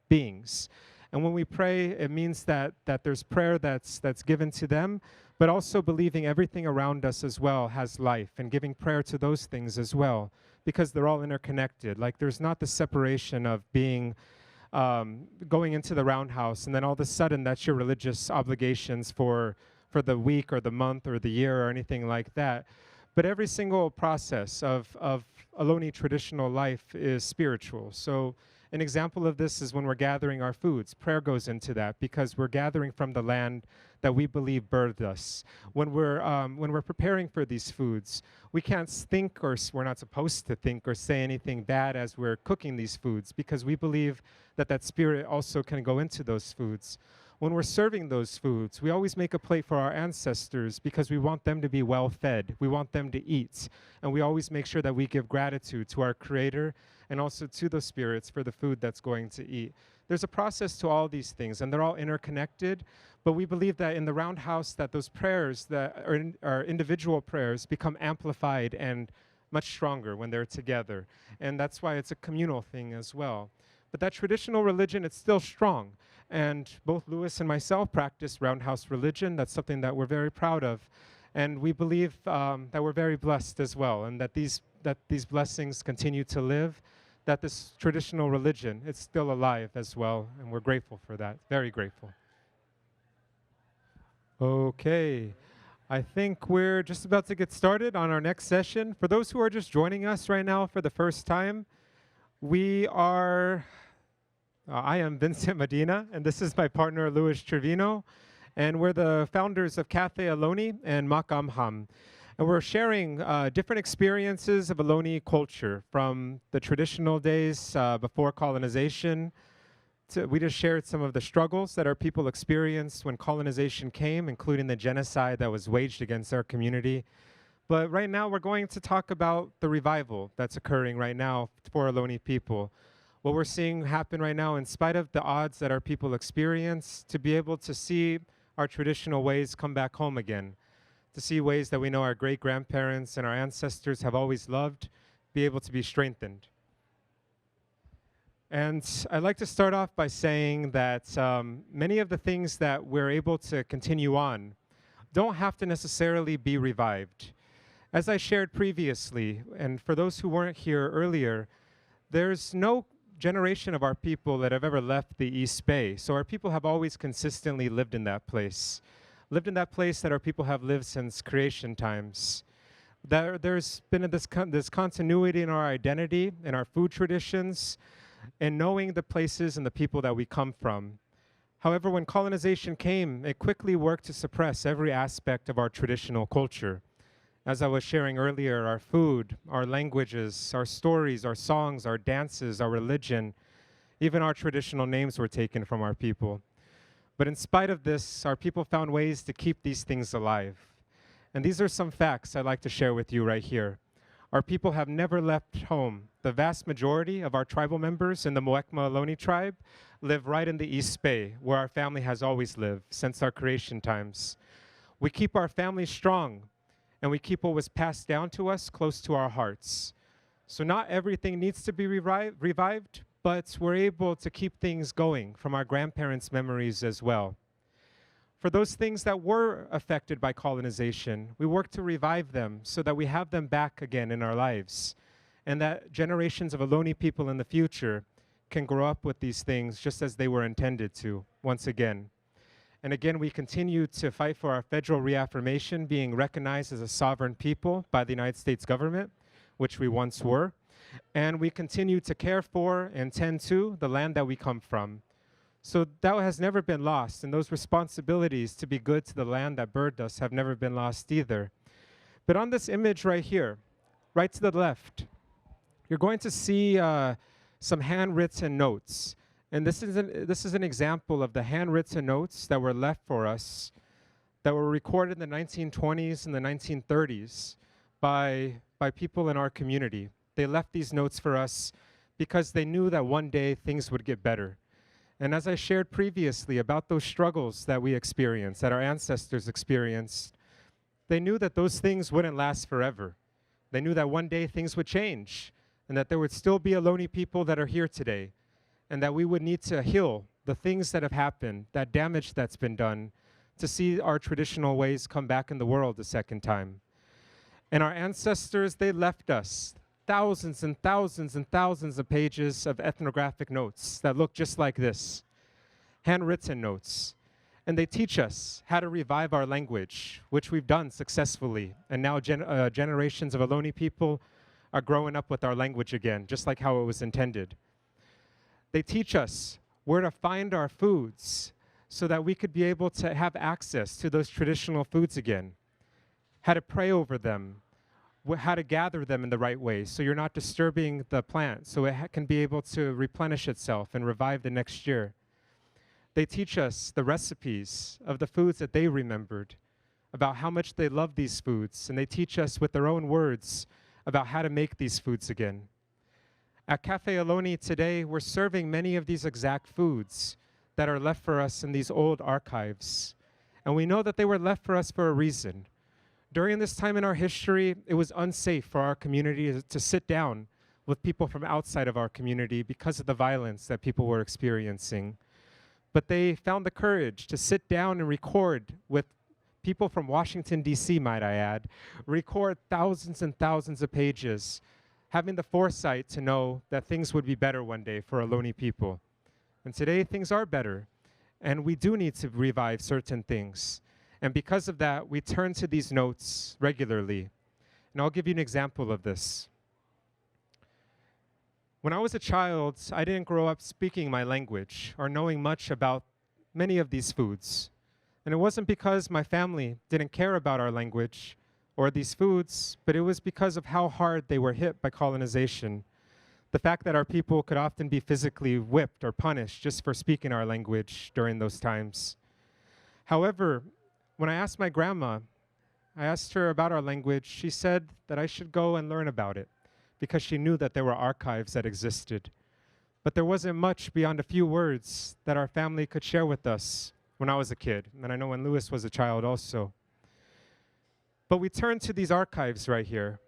beings. And when we pray, it means that there's prayer that's given to them, but also believing everything around us as well has life, and giving prayer to those things as well, because they're all interconnected. Like there's not the separation of being going into the roundhouse and then all of a sudden that's your religious obligations for the week or the month or the year or anything like that. But every single process of Ohlone traditional life is spiritual. So an example of this is when we're gathering our foods. Prayer goes into that because we're gathering from the land that we believe birthed us. When we're preparing for these foods, we can't think, or we're not supposed to think or say anything bad as we're cooking these foods, because we believe that spirit also can go into those foods. When we're serving those foods, we always make a plate for our ancestors because we want them to be well fed. We want them to eat. And we always make sure that we give gratitude to our Creator and also to the spirits for the food that's going to eat. There's a process to all these things, and they're all interconnected. But we believe that in the roundhouse, that those prayers that are individual prayers become amplified and much stronger when they're together. And that's why it's a communal thing as well. But that traditional religion, it's still strong. And both Louis and myself practice roundhouse religion. That's something that we're very proud of. And we believe that we're very blessed as well, and that these blessings continue to live, that this traditional religion, it's still alive as well, and we're grateful for that, very grateful. Okay, I think we're just about to get started on our next session. For those who are just joining us right now for the first time, I am Vincent Medina, and this is my partner, Louis Trevino, and we're the founders of Cafe Ohlone and amham. And we're sharing different experiences of Ohlone culture from the traditional days before colonization. We just shared some of the struggles that our people experienced when colonization came, including the genocide that was waged against our community. But right now, we're going to talk about the revival that's occurring right now for Ohlone people. What we're seeing happen right now, in spite of the odds that our people experience, to be able to see our traditional ways come back home again, to see ways that we know our great-grandparents and our ancestors have always loved, be able to be strengthened. And I'd like to start off by saying that many of the things that we're able to continue on don't have to necessarily be revived. As I shared previously, and for those who weren't here earlier, there's no generation of our people that have ever left the East Bay. So our people have always consistently lived in that place that our people have lived since creation times. There's been this continuity in our identity, in our food traditions, and knowing the places and the people that we come from. However, when colonization came, it quickly worked to suppress every aspect of our traditional culture. As I was sharing earlier, our food, our languages, our stories, our songs, our dances, our religion, even our traditional names were taken from our people. But in spite of this, our people found ways to keep these things alive. And these are some facts I'd like to share with you right here. Our people have never left home. The vast majority of our tribal members in the Muwekma Ohlone tribe live right in the East Bay, where our family has always lived since our creation times. We keep our family strong, and we keep what was passed down to us close to our hearts. So not everything needs to be revived, but we're able to keep things going from our grandparents' memories as well. For those things that were affected by colonization, we work to revive them so that we have them back again in our lives, and that generations of Ohlone people in the future can grow up with these things just as they were intended to, once again. And again, we continue to fight for our federal reaffirmation, being recognized as a sovereign people by the United States government, which we once were. And we continue to care for and tend to the land that we come from. So that has never been lost, and those responsibilities to be good to the land that birthed us have never been lost either. But on this image right here, right to the left, you're going to see some handwritten notes. And this is an example of the handwritten notes that were left for us that were recorded in the 1920s and the 1930s by people in our community. They left these notes for us because they knew that one day things would get better. And as I shared previously about those struggles that we experienced, that our ancestors experienced, they knew that those things wouldn't last forever. They knew that one day things would change and that there would still be Ohlone people that are here today, and that we would need to heal the things that have happened, that damage that's been done, to see our traditional ways come back in the world a second time. And our ancestors, they left us thousands and thousands and thousands of pages of ethnographic notes that look just like this, handwritten notes. And they teach us how to revive our language, which we've done successfully. And now generations of Ohlone people are growing up with our language again, just like how it was intended. They teach us where to find our foods so that we could be able to have access to those traditional foods again, how to pray over them, how to gather them in the right way so you're not disturbing the plant, so it can be able to replenish itself and revive the next year. They teach us the recipes of the foods that they remembered, about how much they love these foods, and they teach us with their own words about how to make these foods again. At Cafe Ohlone today, we're serving many of these exact foods that are left for us in these old archives. And we know that they were left for us for a reason. During this time in our history, it was unsafe for our community to sit down with people from outside of our community because of the violence that people were experiencing. But they found the courage to sit down and record with people from Washington, D.C., might I add, record thousands and thousands of pages, having the foresight to know that things would be better one day for Ohlone people. And today, things are better, and we do need to revive certain things. And because of that, we turn to these notes regularly. And I'll give you an example of this. When I was a child, I didn't grow up speaking my language or knowing much about many of these foods. And it wasn't because my family didn't care about our language or these foods, but it was because of how hard they were hit by colonization. The fact that our people could often be physically whipped or punished just for speaking our language during those times. However, when I asked my grandma, I asked her about our language, she said that I should go and learn about it because she knew that there were archives that existed. But there wasn't much beyond a few words that our family could share with us when I was a kid, and I know when Lewis was a child also. But we turn to these archives right here.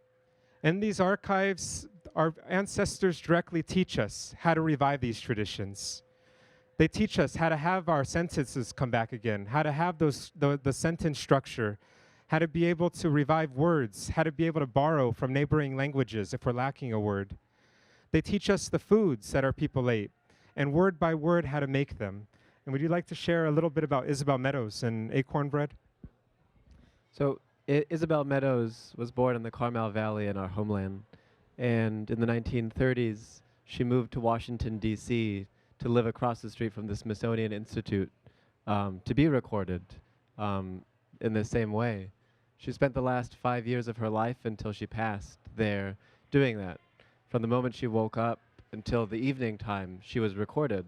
In these archives, our ancestors directly teach us how to revive these traditions. They teach us how to have our sentences come back again, how to have the sentence structure, how to be able to revive words, how to be able to borrow from neighboring languages if we're lacking a word. They teach us the foods that our people ate, and word by word how to make them. And would you like to share a little bit about Isabel Meadows and acorn bread? So Isabel Meadows was born in the Carmel Valley in our homeland. And in the 1930s, she moved to Washington, D.C. to live across the street from the Smithsonian Institute to be recorded in the same way. She spent the last 5 years of her life until she passed there doing that. From the moment she woke up until the evening time, she was recorded.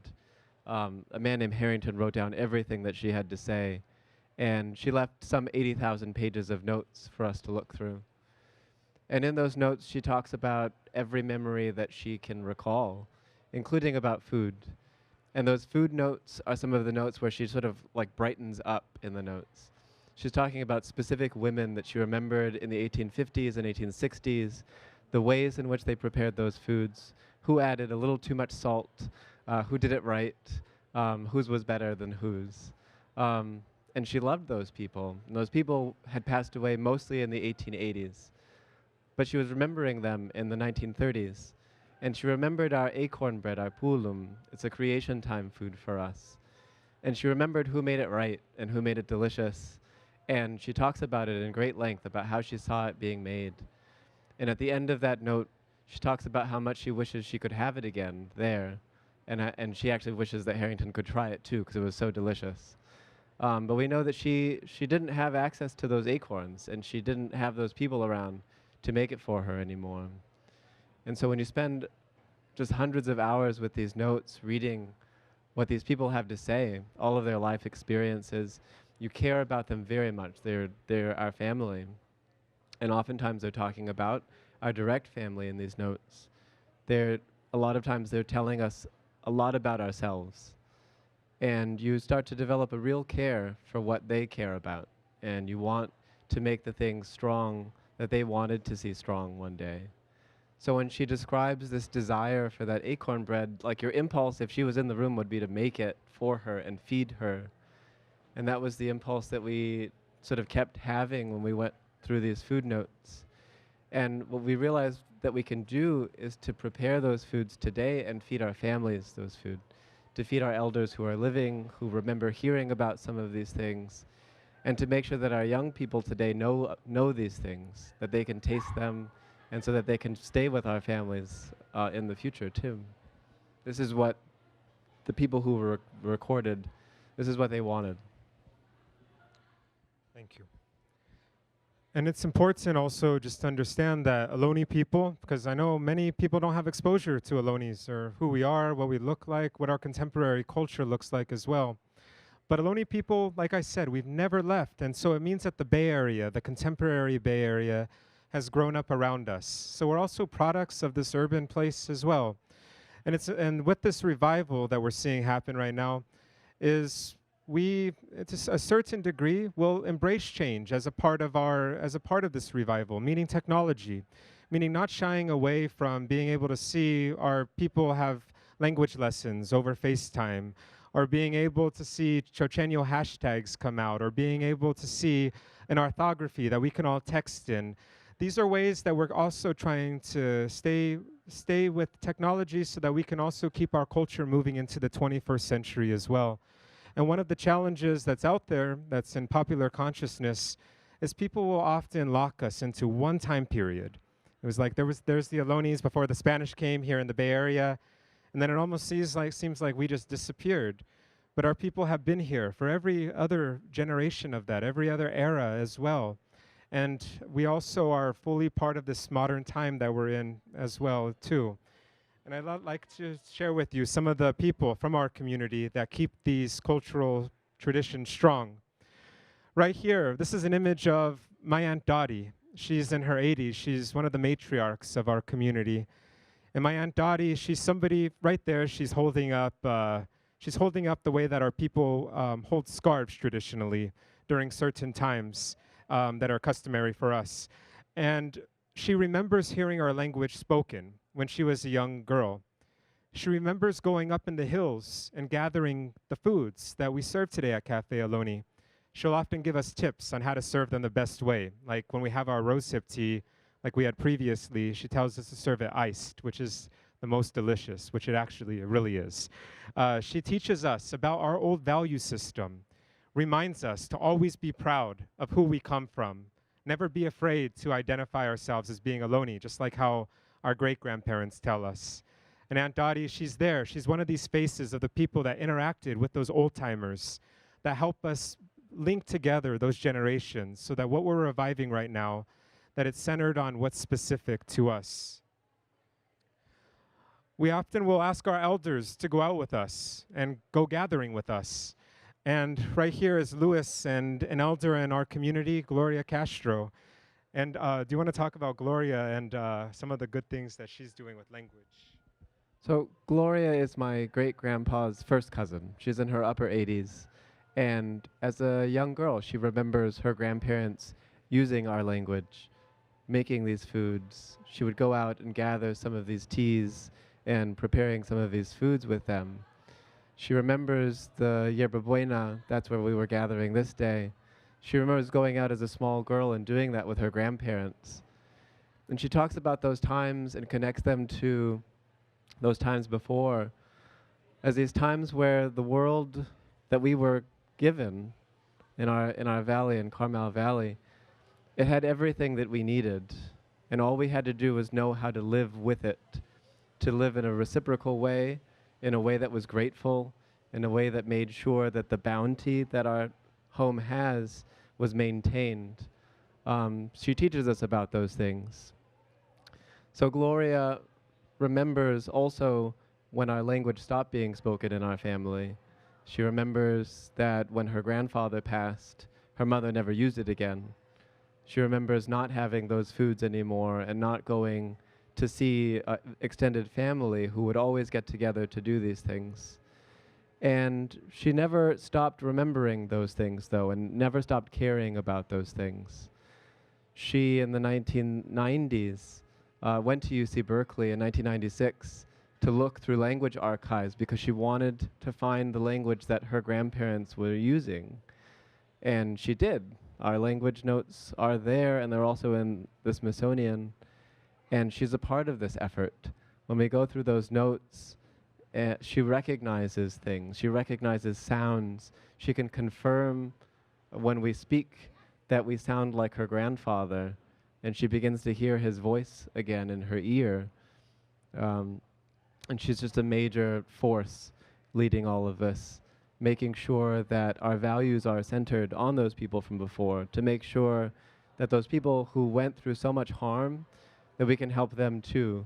A man named Harrington wrote down everything that she had to say, and she left some 80,000 pages of notes for us to look through. And in those notes, she talks about every memory that she can recall, including about food. And those food notes are some of the notes where she sort of like brightens up in the notes. She's talking about specific women that she remembered in the 1850s and 1860s, the ways in which they prepared those foods, who added a little too much salt, who did it right, whose was better than whose. And she loved those people. And those people had passed away mostly in the 1880s. But she was remembering them in the 1930s. And she remembered our acorn bread, our pulum. It's a creation time food for us. And she remembered who made it right and who made it delicious. And she talks about it in great length, about how she saw it being made. And at the end of that note, she talks about how much she wishes she could have it again there. And she actually wishes that Harrington could try it too, because it was so delicious. But we know that she didn't have access to those acorns, and she didn't have those people around to make it for her anymore. And so when you spend just hundreds of hours with these notes, reading what these people have to say, all of their life experiences. You care about them very much. They're our family. And oftentimes they're talking about our direct family in these notes. A lot of times they're telling us a lot about ourselves. And you start to develop a real care for what they care about. And you want to make the things strong that they wanted to see strong one day. So when she describes this desire for that acorn bread, like your impulse, if she was in the room, would be to make it for her and feed her. And that was the impulse that we sort of kept having when we went through these food notes. And what we realized that we can do is to prepare those foods today and feed our families those food, to feed our elders who are living, who remember hearing about some of these things, and to make sure that our young people today know these things, that they can taste them, and so that they can stay with our families in the future too. This is what the people who were recorded, this is what they wanted. Thank you. And it's important also just to understand that Ohlone people, because I know many people don't have exposure to Ohlones or who we are, what we look like, what our contemporary culture looks like as well. But Ohlone people, like I said, we've never left. And so it means that the Bay Area, the contemporary Bay Area, has grown up around us. So we're also products of this urban place as well. And with this revival that we're seeing happen right now is to a certain degree, will embrace change as a part of this revival, meaning technology, meaning not shying away from being able to see our people have language lessons over FaceTime, or being able to see Chochenyo hashtags come out, or being able to see an orthography that we can all text in. These are ways that we're also trying to stay with technology so that we can also keep our culture moving into the 21st century as well. And one of the challenges that's out there, that's in popular consciousness, is people will often lock us into one time period. It was like there's the Ohlones before the Spanish came here in the Bay Area, and then it almost seems like we just disappeared. But our people have been here for every other generation of that, every other era as well. And we also are fully part of this modern time that we're in as well, too. And I'd like to share with you some of the people from our community that keep these cultural traditions strong. Right here, this is an image of my Aunt Dottie. She's in her 80s. She's one of the matriarchs of our community. And my Aunt Dottie, she's somebody right there. She's holding up the way that our people hold scarves traditionally during certain times that are customary for us. And she remembers hearing our language spoken when she was a young girl. She remembers going up in the hills and gathering the foods that we serve today at Cafe Ohlone. She'll often give us tips on how to serve them the best way. Like when we have our rosehip tea, like we had previously, she tells us to serve it iced, which is the most delicious, which it really is. She teaches us about our old value system, reminds us to always be proud of who we come from, never be afraid to identify ourselves as being Ohlone, just like how our great-grandparents tell us. And Aunt Dottie, she's there. She's one of these faces of the people that interacted with those old-timers that help us link together those generations so that what we're reviving right now, that it's centered on what's specific to us. We often will ask our elders to go out with us and go gathering with us. And right here is Luis and an elder in our community, Gloria Castro. And do you want to talk about Gloria and some of the good things that she's doing with language? So Gloria is my great-grandpa's first cousin. She's in her upper 80s. And as a young girl, she remembers her grandparents using our language, making these foods. She would go out and gather some of these teas and preparing some of these foods with them. She remembers the Yerba Buena, that's where we were gathering this day. She remembers going out as a small girl and doing that with her grandparents. And she talks about those times and connects them to those times before as these times where the world that we were given in our valley, in Carmel Valley, it had everything that we needed. And all we had to do was know how to live with it, to live in a reciprocal way, in a way that was grateful, in a way that made sure that the bounty that our home has was maintained. She teaches us about those things. So Gloria remembers also when our language stopped being spoken in our family. She remembers that when her grandfather passed, her mother never used it again. She remembers not having those foods anymore and not going to see extended family who would always get together to do these things. And she never stopped remembering those things, though, and never stopped caring about those things. She, in the 1990s, went to UC Berkeley in 1996 to look through language archives because she wanted to find the language that her grandparents were using. And she did. Our language notes are there, and they're also in the Smithsonian. And she's a part of this effort. When we go through those notes, she recognizes things. She recognizes sounds. She can confirm when we speak that we sound like her grandfather, and she begins to hear his voice again in her ear. And she's just a major force leading all of this, making sure that our values are centered on those people from before, to make sure that those people who went through so much harm, that we can help them too,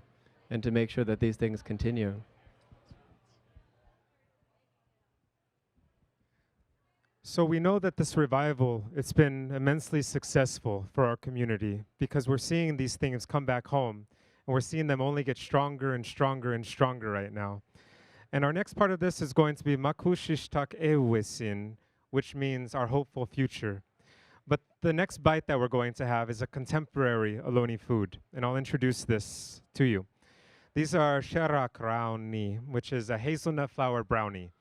and to make sure that these things continue. So we know that this revival, it's been immensely successful for our community because we're seeing these things come back home, and we're seeing them only get stronger and stronger and stronger right now. And our next part of this is going to be Makushishtak Ewisin, which means our hopeful future. But the next bite that we're going to have is a contemporary Ohlone food, and I'll introduce this to you. These are sherak brownie, which is a hazelnut flour brownie.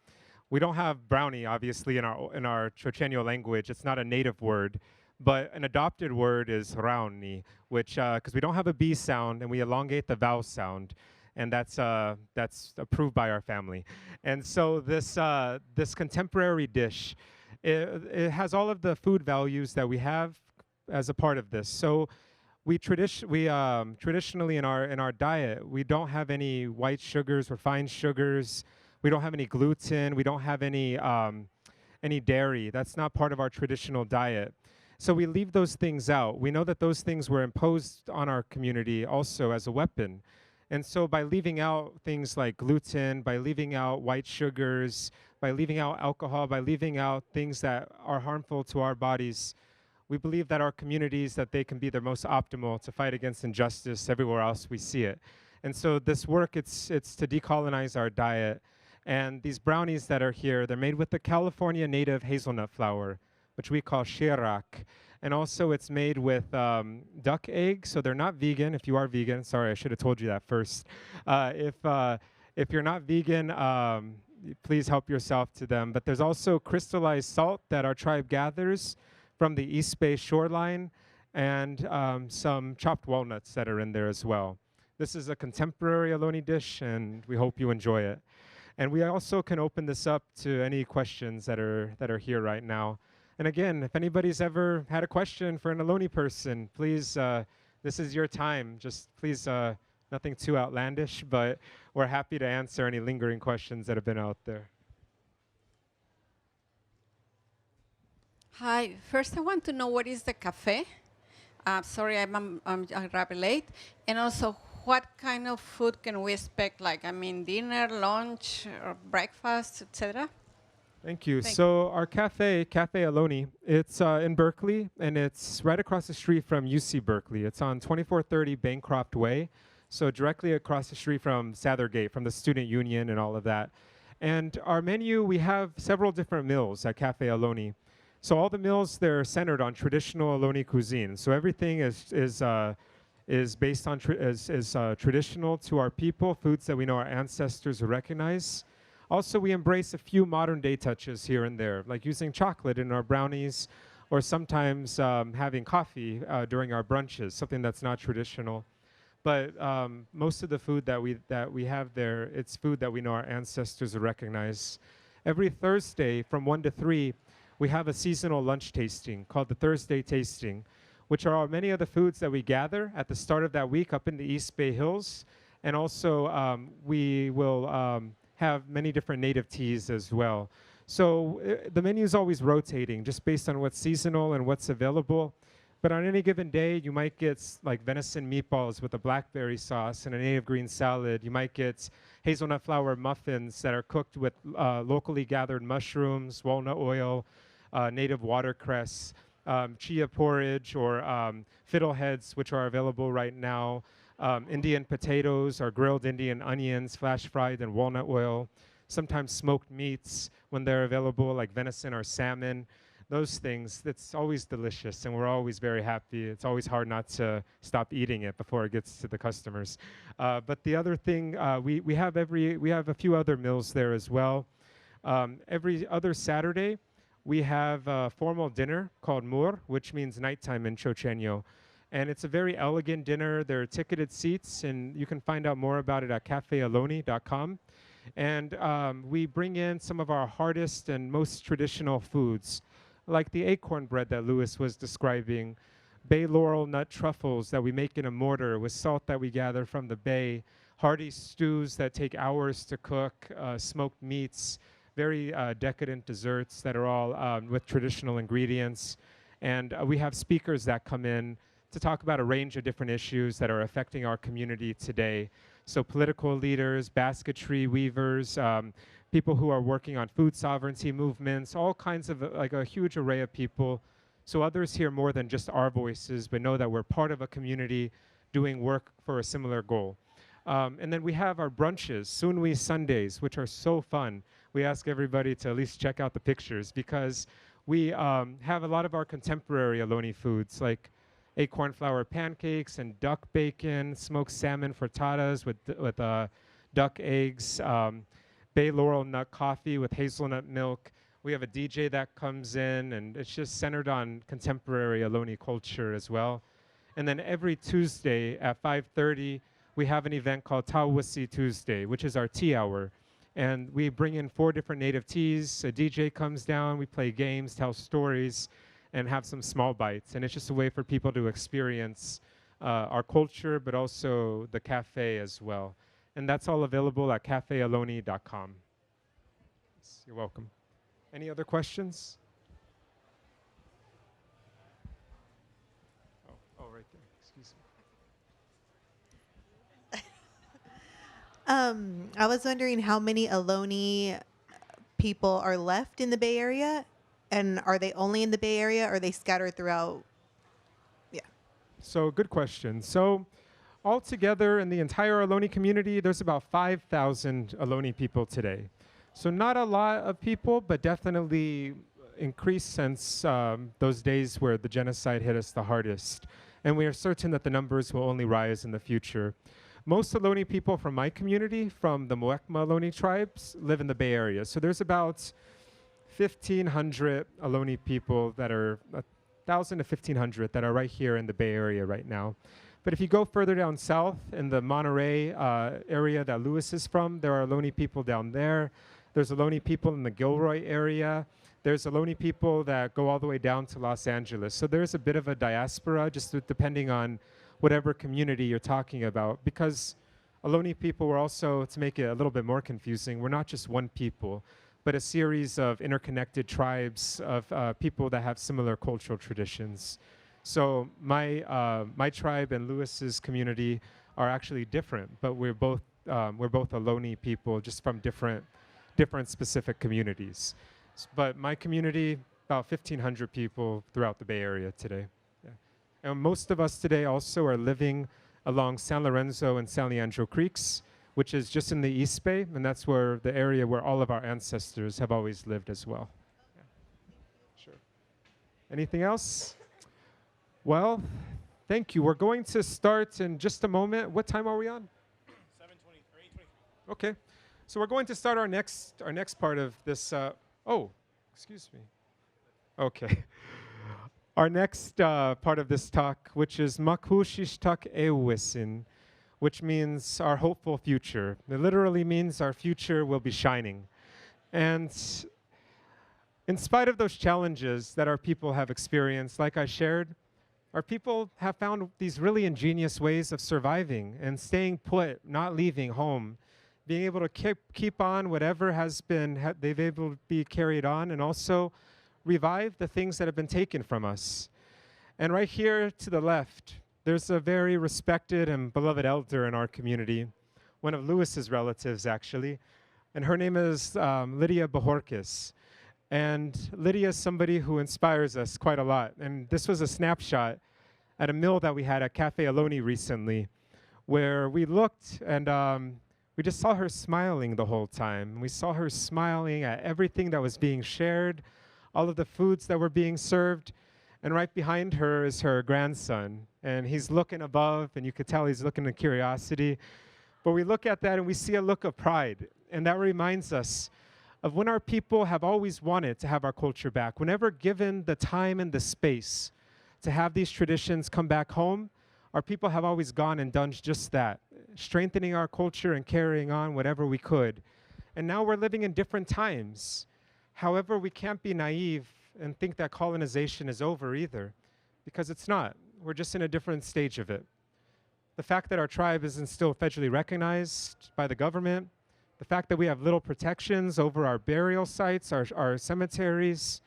We don't have brownie, obviously, in our Chochenyo language. It's not a native word, but an adopted word is rauni, which, because we don't have a B sound, and we elongate the vowel sound, and that's approved by our family. And so this contemporary dish, it has all of the food values that we have as a part of this. So we traditionally in our diet, we don't have any white sugars, refined sugars. We don't have any gluten. We don't have any dairy. That's not part of our traditional diet. So we leave those things out. We know that those things were imposed on our community also as a weapon. And so by leaving out things like gluten, by leaving out white sugars, by leaving out alcohol, by leaving out things that are harmful to our bodies, we believe that our communities, that they can be their most optimal to fight against injustice everywhere else we see it. And so this work, it's to decolonize our diet. And these brownies that are here, they're made with the California native hazelnut flour, which we call sherak. And also it's made with duck eggs, so they're not vegan. If you are vegan, sorry, I should have told you that first. If you're not vegan, please help yourself to them. But there's also crystallized salt that our tribe gathers from the East Bay shoreline, and some chopped walnuts that are in there as well. This is a contemporary Ohlone dish, and we hope you enjoy it. And we also can open this up to any questions that are here right now. And again, if anybody's ever had a question for an Ohlone person, please, this is your time. Just please, nothing too outlandish, but we're happy to answer any lingering questions that have been out there. Hi, first I want to know what is the cafe. Sorry, I'm rather late. And also, what kind of food can we expect? Like, I mean, dinner, lunch, or breakfast, etc.? Thank you. So our cafe, Cafe Ohlone, it's in Berkeley, and it's right across the street from UC Berkeley. It's on 2430 Bancroft Way, so directly across the street from Sathergate, from the Student Union and all of that. And our menu, we have several different meals at Cafe Ohlone. So all the meals, they're centered on traditional Ohlone cuisine. So everything is based on traditional to our people, foods that we know our ancestors recognize. Also, we embrace a few modern day touches here and there, like using chocolate in our brownies, or sometimes having coffee during our brunches, something that's not traditional. But most of the food that we have there, it's food that we know our ancestors recognize. Every Thursday from 1 to 3, we have a seasonal lunch tasting called the Thursday Tasting, which are many of the foods that we gather at the start of that week up in the East Bay Hills. And also we will have many different native teas as well. So the menu is always rotating just based on what's seasonal and what's available. But on any given day, you might get like venison meatballs with a blackberry sauce and a native green salad. You might get hazelnut flour muffins that are cooked with locally gathered mushrooms, walnut oil, native watercress, chia porridge, or fiddleheads, which are available right now. Indian potatoes or grilled Indian onions, flash fried in walnut oil. Sometimes smoked meats when they're available, like venison or salmon. Those things, it's always delicious, and we're always very happy. It's always hard not to stop eating it before it gets to the customers. But the other thing, we have a few other meals there as well. Every other Saturday, we have a formal dinner called mur, which means nighttime in Chochenyo. And it's a very elegant dinner. There are ticketed seats, and you can find out more about it at cafeohlone.com. And we bring in some of our hardest and most traditional foods, like the acorn bread that Louis was describing, bay laurel nut truffles that we make in a mortar with salt that we gather from the bay, hearty stews that take hours to cook, smoked meats, very decadent desserts that are all with traditional ingredients. And we have speakers that come in to talk about a range of different issues that are affecting our community today. So political leaders, basketry weavers, people who are working on food sovereignty movements, all kinds of like a huge array of people. So others hear more than just our voices, but know that we're part of a community doing work for a similar goal. And then we have our brunches, Sunwi Sundays, which are so fun. We ask everybody to at least check out the pictures because we have a lot of our contemporary Ohlone foods like acorn flour pancakes and duck bacon, smoked salmon frittatas with duck eggs, bay laurel nut coffee with hazelnut milk. We have a DJ that comes in, and it's just centered on contemporary Ohlone culture as well. And then every Tuesday at 5:30, we have an event called Tawasi Tuesday, which is our tea hour. And we bring in 4 different native teas. A DJ comes down, we play games, tell stories, and have some small bites. And it's just a way for people to experience our culture, but also the cafe as well. And that's all available at cafeohlone.com. Yes, you're welcome. Any other questions? Oh, right there. Excuse me. I was wondering how many Ohlone people are left in the Bay Area, and are they only in the Bay Area, or are they scattered throughout? Yeah. So good question. So altogether in the entire Ohlone community, there's about 5,000 Ohlone people today. So not a lot of people, but definitely increased since those days where the genocide hit us the hardest. And we are certain that the numbers will only rise in the future. Most Ohlone people from my community, from the Muwekma Ohlone tribes, live in the Bay Area. So there's about 1,500 Ohlone people that are 1,000 to 1,500 that are right here in the Bay Area right now. But if you go further down south in the Monterey area that Louis is from, there are Ohlone people down there. There's Ohlone people in the Gilroy area. There's Ohlone people that go all the way down to Los Angeles. So there's a bit of a diaspora, just depending on whatever community you're talking about. Because Ohlone people were also, to make it a little bit more confusing, we're not just one people, but a series of interconnected tribes of people that have similar cultural traditions. So my tribe and Louis's community are actually different, but we're both Ohlone people, just from different specific communities. But my community, about 1,500 people throughout the Bay Area today. Yeah. And most of us today also are living along San Lorenzo and San Leandro Creeks, which is just in the East Bay, and that's where the area where all of our ancestors have always lived as well. Yeah. Sure. Anything else? Well, thank you. We're going to start in just a moment. What time are we on? 7:23. Okay. So we're going to start our next part of this. Oh, excuse me. Okay. Our next part of this talk, which is Makushishtak Ewisin, which means our hopeful future. It literally means our future will be shining. And in spite of those challenges that our people have experienced, like I shared, our people have found these really ingenious ways of surviving and staying put, not leaving home, being able to keep on whatever has been, they've able to be carried on, and also revive the things that have been taken from us. And right here to the left, there's a very respected and beloved elder in our community, one of Lewis's relatives, actually. And her name is Lydia Bajorquez. And Lydia is somebody who inspires us quite a lot. And this was a snapshot at a meal that we had at Cafe Ohlone recently, where we looked and we just saw her smiling the whole time. We saw her smiling at everything that was being shared, all of the foods that were being served. And right behind her is her grandson. And he's looking above, and you could tell he's looking in curiosity. But we look at that and we see a look of pride. And that reminds us of when our people have always wanted to have our culture back. Whenever given the time and the space to have these traditions come back home, our people have always gone and done just that, strengthening our culture and carrying on whatever we could. And now we're living in different times. However, we can't be naive and think that colonization is over either, because it's not. We're just in a different stage of it. The fact that our tribe isn't still federally recognized by the government, the fact that we have little protections over our burial sites, our cemeteries,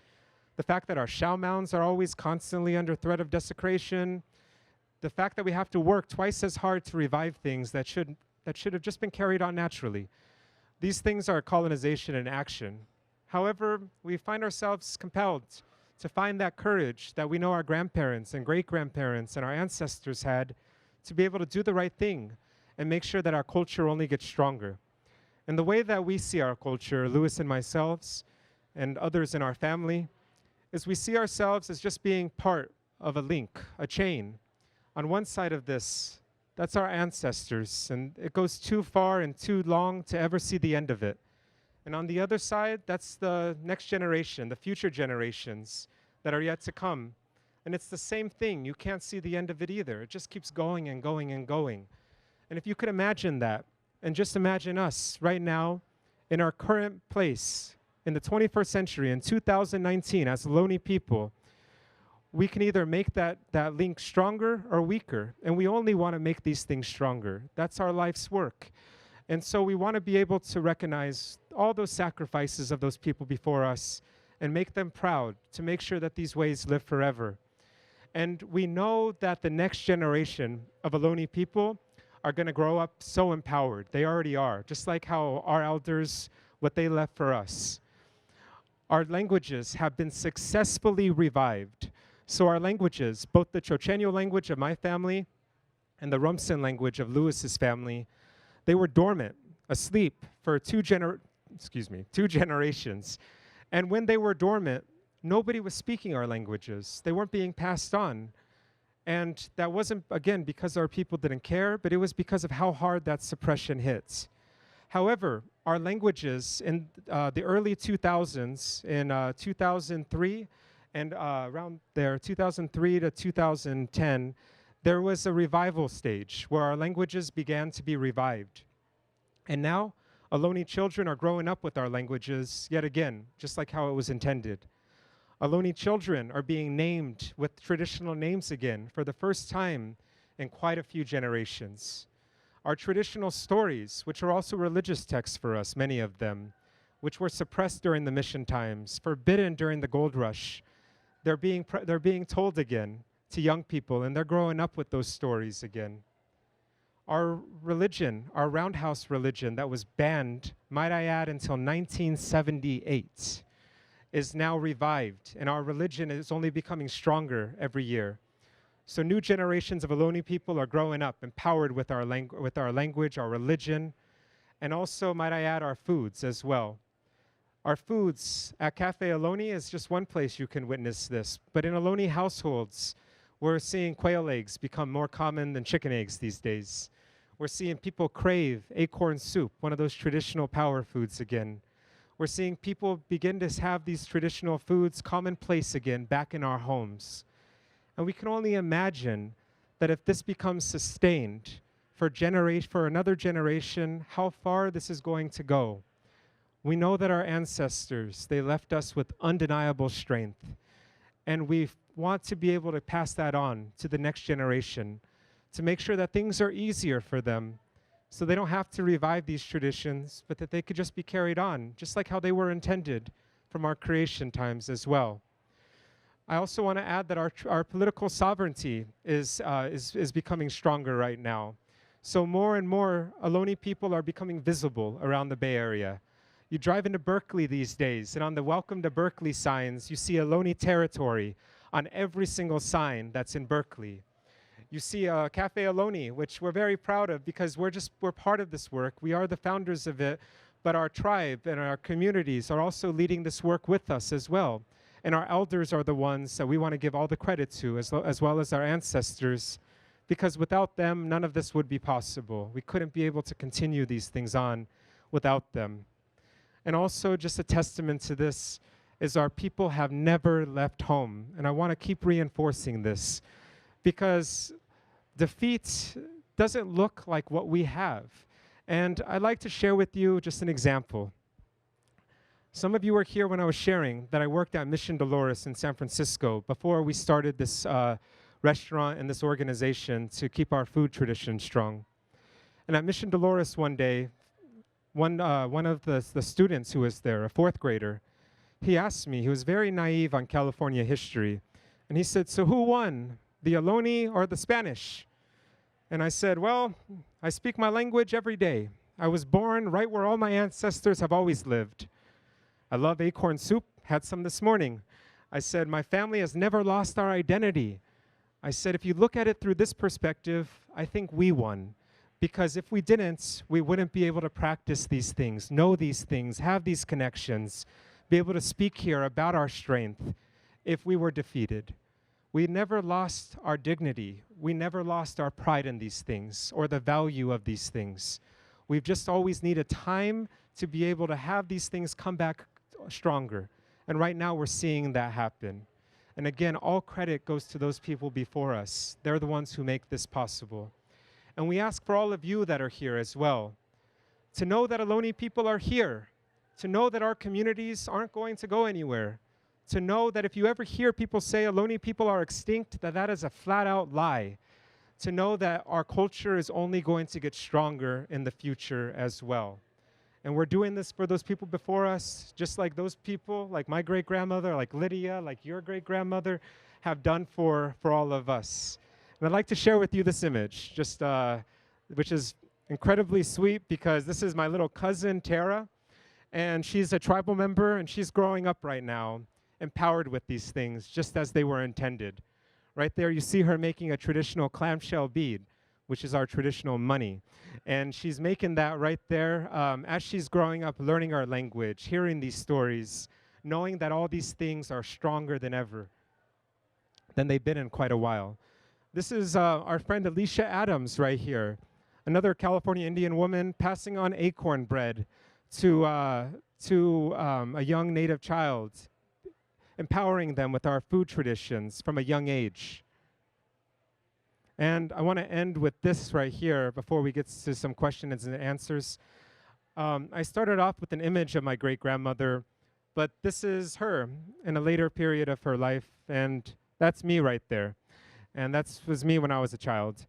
the fact that our shell mounds are always constantly under threat of desecration, the fact that we have to work twice as hard to revive things that should have just been carried on naturally. These things are colonization in action. However, we find ourselves compelled to find that courage that we know our grandparents and great-grandparents and our ancestors had to be able to do the right thing and make sure that our culture only gets stronger. And the way that we see our culture, Lewis and myself and others in our family, is we see ourselves as just being part of a link, a chain. On one side of this, that's our ancestors, and it goes too far and too long to ever see the end of it. And on the other side, that's the next generation, the future generations that are yet to come. And it's the same thing. You can't see the end of it either. It just keeps going and going and going. And if you could imagine that, and just imagine us right now in our current place in the 21st century, in 2019, as Ohlone people, we can either make that link stronger or weaker. And we only want to make these things stronger. That's our life's work. And so we want to be able to recognize all those sacrifices of those people before us and make them proud to make sure that these ways live forever. And we know that the next generation of Ohlone people are going to grow up so empowered. They already are, just like how our elders, what they left for us. Our languages have been successfully revived. So our languages, both the Chochenyo language of my family and the Rumsen language of Lewis's family, they were dormant, asleep for two generations. And when they were dormant, nobody was speaking our languages. They weren't being passed on. And that wasn't, again, because our people didn't care, but it was because of how hard that suppression hit. However, our languages in the early 2000s, in 2003, and around there, 2003 to 2010, there was a revival stage where our languages began to be revived. And now, Ohlone children are growing up with our languages yet again, just like how it was intended. Ohlone children are being named with traditional names again for the first time in quite a few generations. Our traditional stories, which are also religious texts for us, many of them, which were suppressed during the mission times, forbidden during the gold rush, they're being told again to young people, and they're growing up with those stories again. Our religion, our roundhouse religion that was banned, might I add, until 1978, is now revived, and our religion is only becoming stronger every year. So new generations of Ohlone people are growing up empowered with our language, our religion, and also, might I add, our foods as well. Our foods at Cafe Ohlone is just one place you can witness this, but in Ohlone households, we're seeing quail eggs become more common than chicken eggs these days. We're seeing people crave acorn soup, one of those traditional power foods again. We're seeing people begin to have these traditional foods commonplace again back in our homes. And we can only imagine that if this becomes sustained for another generation, how far this is going to go. We know that our ancestors, they left us with undeniable strength. And we want to be able to pass that on to the next generation to make sure that things are easier for them so they don't have to revive these traditions, but that they could just be carried on, just like how they were intended from our creation times as well. I also want to add that our political sovereignty is becoming stronger right now. So more and more Ohlone people are becoming visible around the Bay Area. You drive into Berkeley these days, and on the Welcome to Berkeley signs, you see Ohlone territory on every single sign that's in Berkeley. You see Cafe Ohlone, which we're very proud of because we're part of this work. We are the founders of it, but our tribe and our communities are also leading this work with us as well. And our elders are the ones that we want to give all the credit to, as well as our ancestors, because without them, none of this would be possible. We couldn't be able to continue these things on without them. And also, just a testament to this is our people have never left home. And I want to keep reinforcing this, because defeat doesn't look like what we have. And I'd like to share with you just an example. Some of you were here when I was sharing that I worked at Mission Dolores in San Francisco before we started this restaurant and this organization to keep our food tradition strong. And at Mission Dolores one day, one of the students who was there, a fourth grader, he asked me, he was very naive on California history, and he said, "So who won, the Ohlone or the Spanish?" And I said, "Well, I speak my language every day. I was born right where all my ancestors have always lived. I love acorn soup, had some this morning." I said, "My family has never lost our identity." I said, "If you look at it through this perspective, I think we won. Because if we didn't, we wouldn't be able to practice these things, know these things, have these connections, be able to speak here about our strength if we were defeated." We never lost our dignity. We never lost our pride in these things or the value of these things. We've just always needed time to be able to have these things come back stronger. And right now we're seeing that happen. And again, all credit goes to those people before us. They're the ones who make this possible. And we ask for all of you that are here as well to know that Ohlone people are here, to know that our communities aren't going to go anywhere, to know that if you ever hear people say Ohlone people are extinct, that is a flat-out lie, to know that our culture is only going to get stronger in the future as well. And we're doing this for those people before us, just like those people, like my great-grandmother, like Lydia, like your great-grandmother, have done for all of us. And I'd like to share with you this image, just which is incredibly sweet because this is my little cousin, Tara, and she's a tribal member, and she's growing up right now, empowered with these things, just as they were intended. Right there, you see her making a traditional clamshell bead, which is our traditional money. And she's making that right there as she's growing up, learning our language, hearing these stories, knowing that all these things are stronger than ever, than they've been in quite a while. This is our friend Alicia Adams right here, another California Indian woman passing on acorn bread to a young Native child, empowering them with our food traditions from a young age. And I want to end with this right here before we get to some questions and answers. I started off with an image of my great-grandmother, but this is her in a later period of her life, and that's me right there. And that was me when I was a child.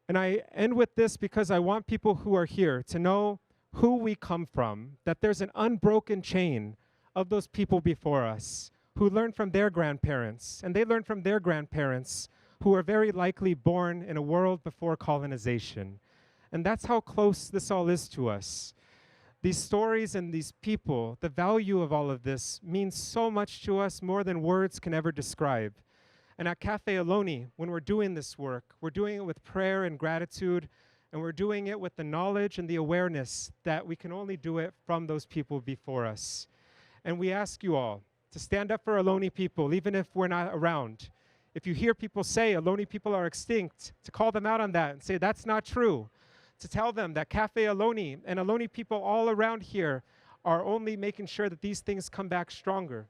And I end with this because I want people who are here to know who we come from, that there's an unbroken chain of those people before us who learned from their grandparents, and they learned from their grandparents who are very likely born in a world before colonization. And that's how close this all is to us. These stories and these people, the value of all of this means so much to us, more than words can ever describe. And at Cafe Ohlone, when we're doing this work, we're doing it with prayer and gratitude, and we're doing it with the knowledge and the awareness that we can only do it from those people before us. And we ask you all to stand up for Ohlone people, even if we're not around. If you hear people say Ohlone people are extinct, to call them out on that and say that's not true. To tell them that Cafe Ohlone and Ohlone people all around here are only making sure that these things come back stronger.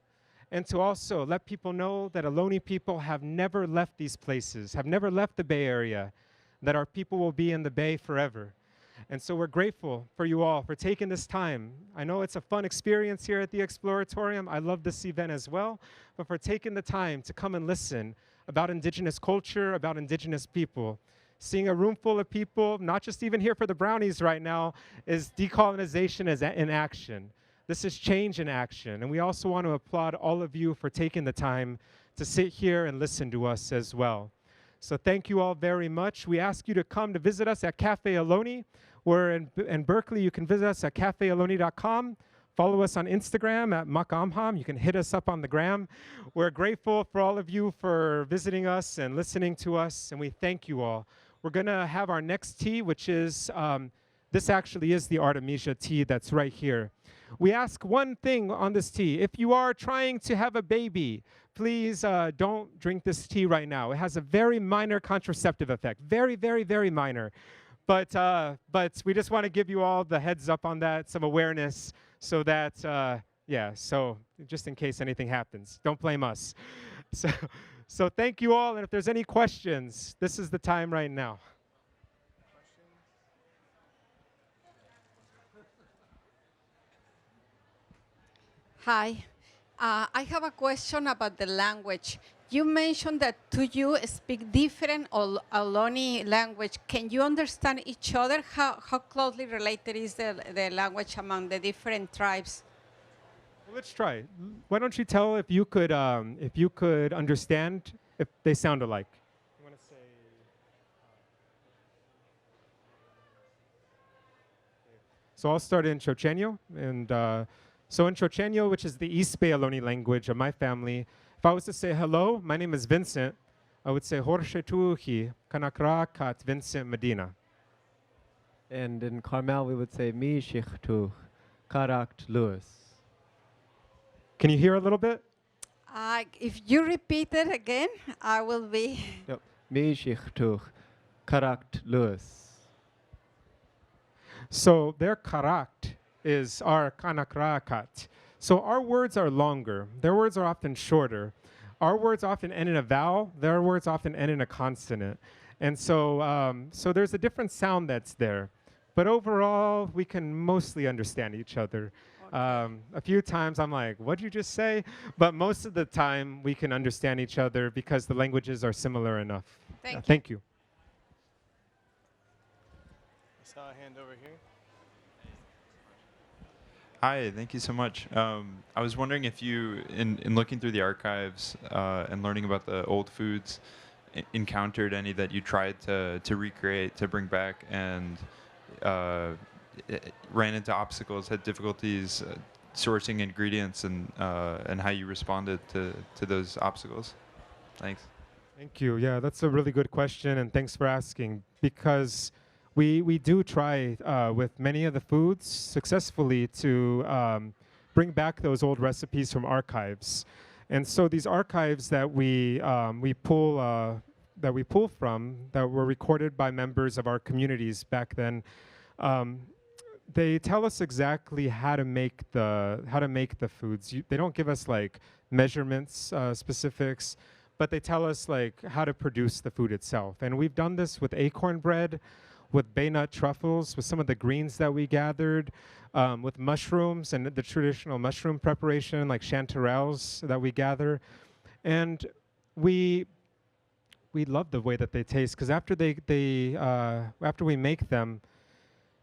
And to also let people know that Ohlone people have never left these places, have never left the Bay Area, that our people will be in the Bay forever. And so we're grateful for you all for taking this time. I know it's a fun experience here at the Exploratorium. I love this event as well, but for taking the time to come and listen about indigenous culture, about indigenous people. Seeing a room full of people, not just even here for the brownies right now, is decolonization in action. This is change in action. And we also want to applaud all of you for taking the time to sit here and listen to us as well. So thank you all very much. We ask you to come to visit us at Cafe Ohlone. We're in Berkeley. You can visit us at cafeohlone.com. Follow us on Instagram at amham. You can hit us up on the gram. We're grateful for all of you for visiting us and listening to us, and we thank you all. We're going to have our next tea, which is, this actually is the Artemisia tea that's right here. We ask one thing on this tea. If you are trying to have a baby, please don't drink this tea right now. It has a very minor contraceptive effect. Very, very, very minor. But we just want to give you all the heads up on that, some awareness, so that, so just in case anything happens, don't blame us. So thank you all, and if there's any questions, this is the time right now. Hi. I have a question about the language. You mentioned that you speak different Ohlone language. Can you understand each other? How closely related is the language among the different tribes? Well, let's try. Why don't you tell if you could understand if they sound alike? You want to say? So I'll start in Chochenyo, and so in Chochenyo, which is the East Bay Ohlone language of my family, if I was to say hello, my name is Vincent, I would say Horshe Tuhi Kanakra Kat Vincent Medina. And in Carmel, we would say Mi Shichtu Karakt Lewis. Can you hear a little bit? If you repeat it again, I will be. Yep. Mi Shichtu Karakt Lewis. So their karakt is our kanakrakat. So our words are longer. Their words are often shorter. Our words often end in a vowel. Their words often end in a consonant. And so, so there's a different sound that's there. But overall, we can mostly understand each other. Okay. A few times I'm like, what'd you just say? But most of the time, we can understand each other because the languages are similar enough. Thank you. I saw a hand over here. Hi, thank you so much. I was wondering if you, in looking through the archives and learning about the old foods, encountered any that you tried to recreate, to bring back, and ran into obstacles, had difficulties sourcing ingredients, and how you responded to those obstacles. Thanks. Thank you. Yeah, that's a really good question, and thanks for asking, because we do try with many of the foods successfully to bring back those old recipes from archives. And so these archives that we pull from, that were recorded by members of our communities back then, they tell us exactly how to make the foods. They don't give us like measurements, specifics, but they tell us like how to produce the food itself. And we've done this with acorn bread, with bay nut truffles, with some of the greens that we gathered, with mushrooms and the traditional mushroom preparation, like chanterelles that we gather. And we love the way that they taste, because after after we make them,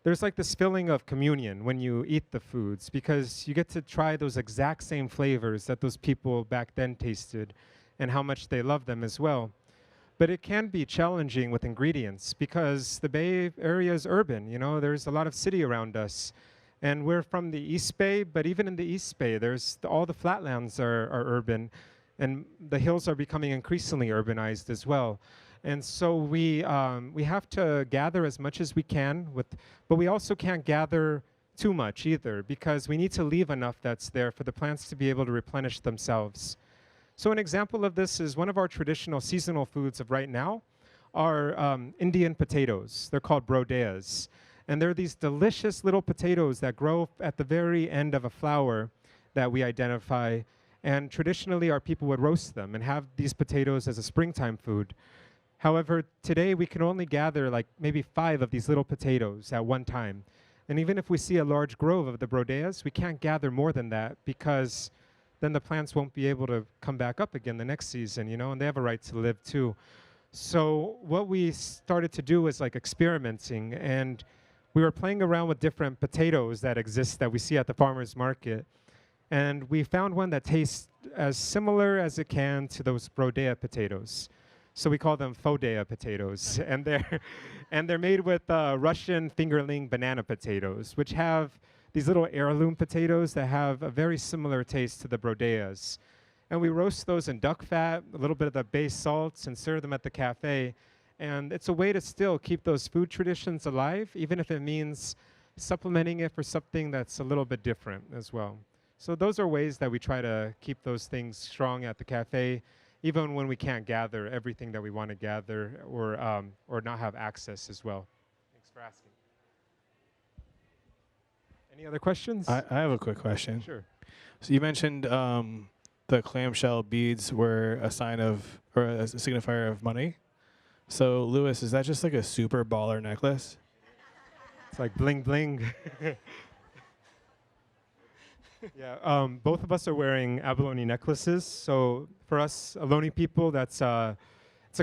there's like this feeling of communion when you eat the foods, because you get to try those exact same flavors that those people back then tasted and how much they love them as well. But it can be challenging with ingredients because the Bay Area is urban. You know, there's a lot of city around us. And we're from the East Bay, but even in the East Bay, all the flatlands are urban. And the hills are becoming increasingly urbanized as well. And so we have to gather as much as we can, but we also can't gather too much either, because we need to leave enough that's there for the plants to be able to replenish themselves. So an example of this is one of our traditional seasonal foods of right now are Indian potatoes. They're called brodeas. And they're these delicious little potatoes that grow at the very end of a flower that we identify. And traditionally, our people would roast them and have these potatoes as a springtime food. However, today we can only gather like maybe 5 of these little potatoes at one time. And even if we see a large grove of the brodeas, we can't gather more than that, because then the plants won't be able to come back up again the next season, you know, and they have a right to live too. So what we started to do is like experimenting, and we were playing around with different potatoes that exist that we see at the farmer's market. And we found one that tastes as similar as it can to those brodea potatoes. So we call them fodea potatoes. and they're made with Russian fingerling banana potatoes, which have these little heirloom potatoes that have a very similar taste to the brodeas. And we roast those in duck fat, a little bit of the base salts, and serve them at the cafe. And it's a way to still keep those food traditions alive, even if it means supplementing it for something that's a little bit different as well. So those are ways that we try to keep those things strong at the cafe, even when we can't gather everything that we want to gather or not have access as well. Thanks for asking. Any other questions? I have a quick question. Sure. So you mentioned the clamshell beads were a sign of, or a signifier of money. So Lewis, is that just like a super baller necklace? It's like bling bling. Yeah, both of us are wearing abalone necklaces. So for us Ohlone people, it's a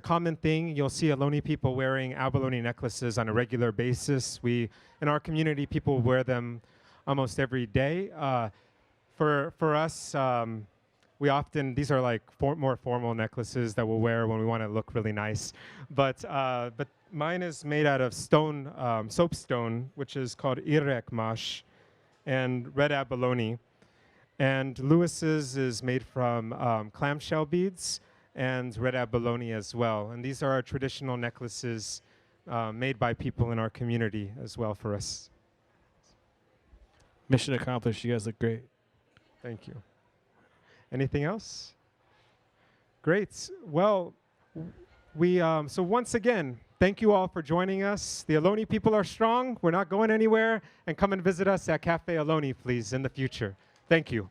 common thing. You'll see Ohlone people wearing abalone necklaces on a regular basis. In our community, people wear them almost every day. For us, these are like more formal necklaces that we'll wear when we want to look really nice. But mine is made out of stone, soapstone, which is called irek mash, and red abalone. And Lewis's is made from clamshell beads and red abalone as well. And these are our traditional necklaces made by people in our community as well for us. Mission accomplished. You guys look great. Thank you. Anything else? Great. Well, so once again, thank you all for joining us. The Ohlone people are strong. We're not going anywhere. And come and visit us at Cafe Ohlone, please, in the future. Thank you.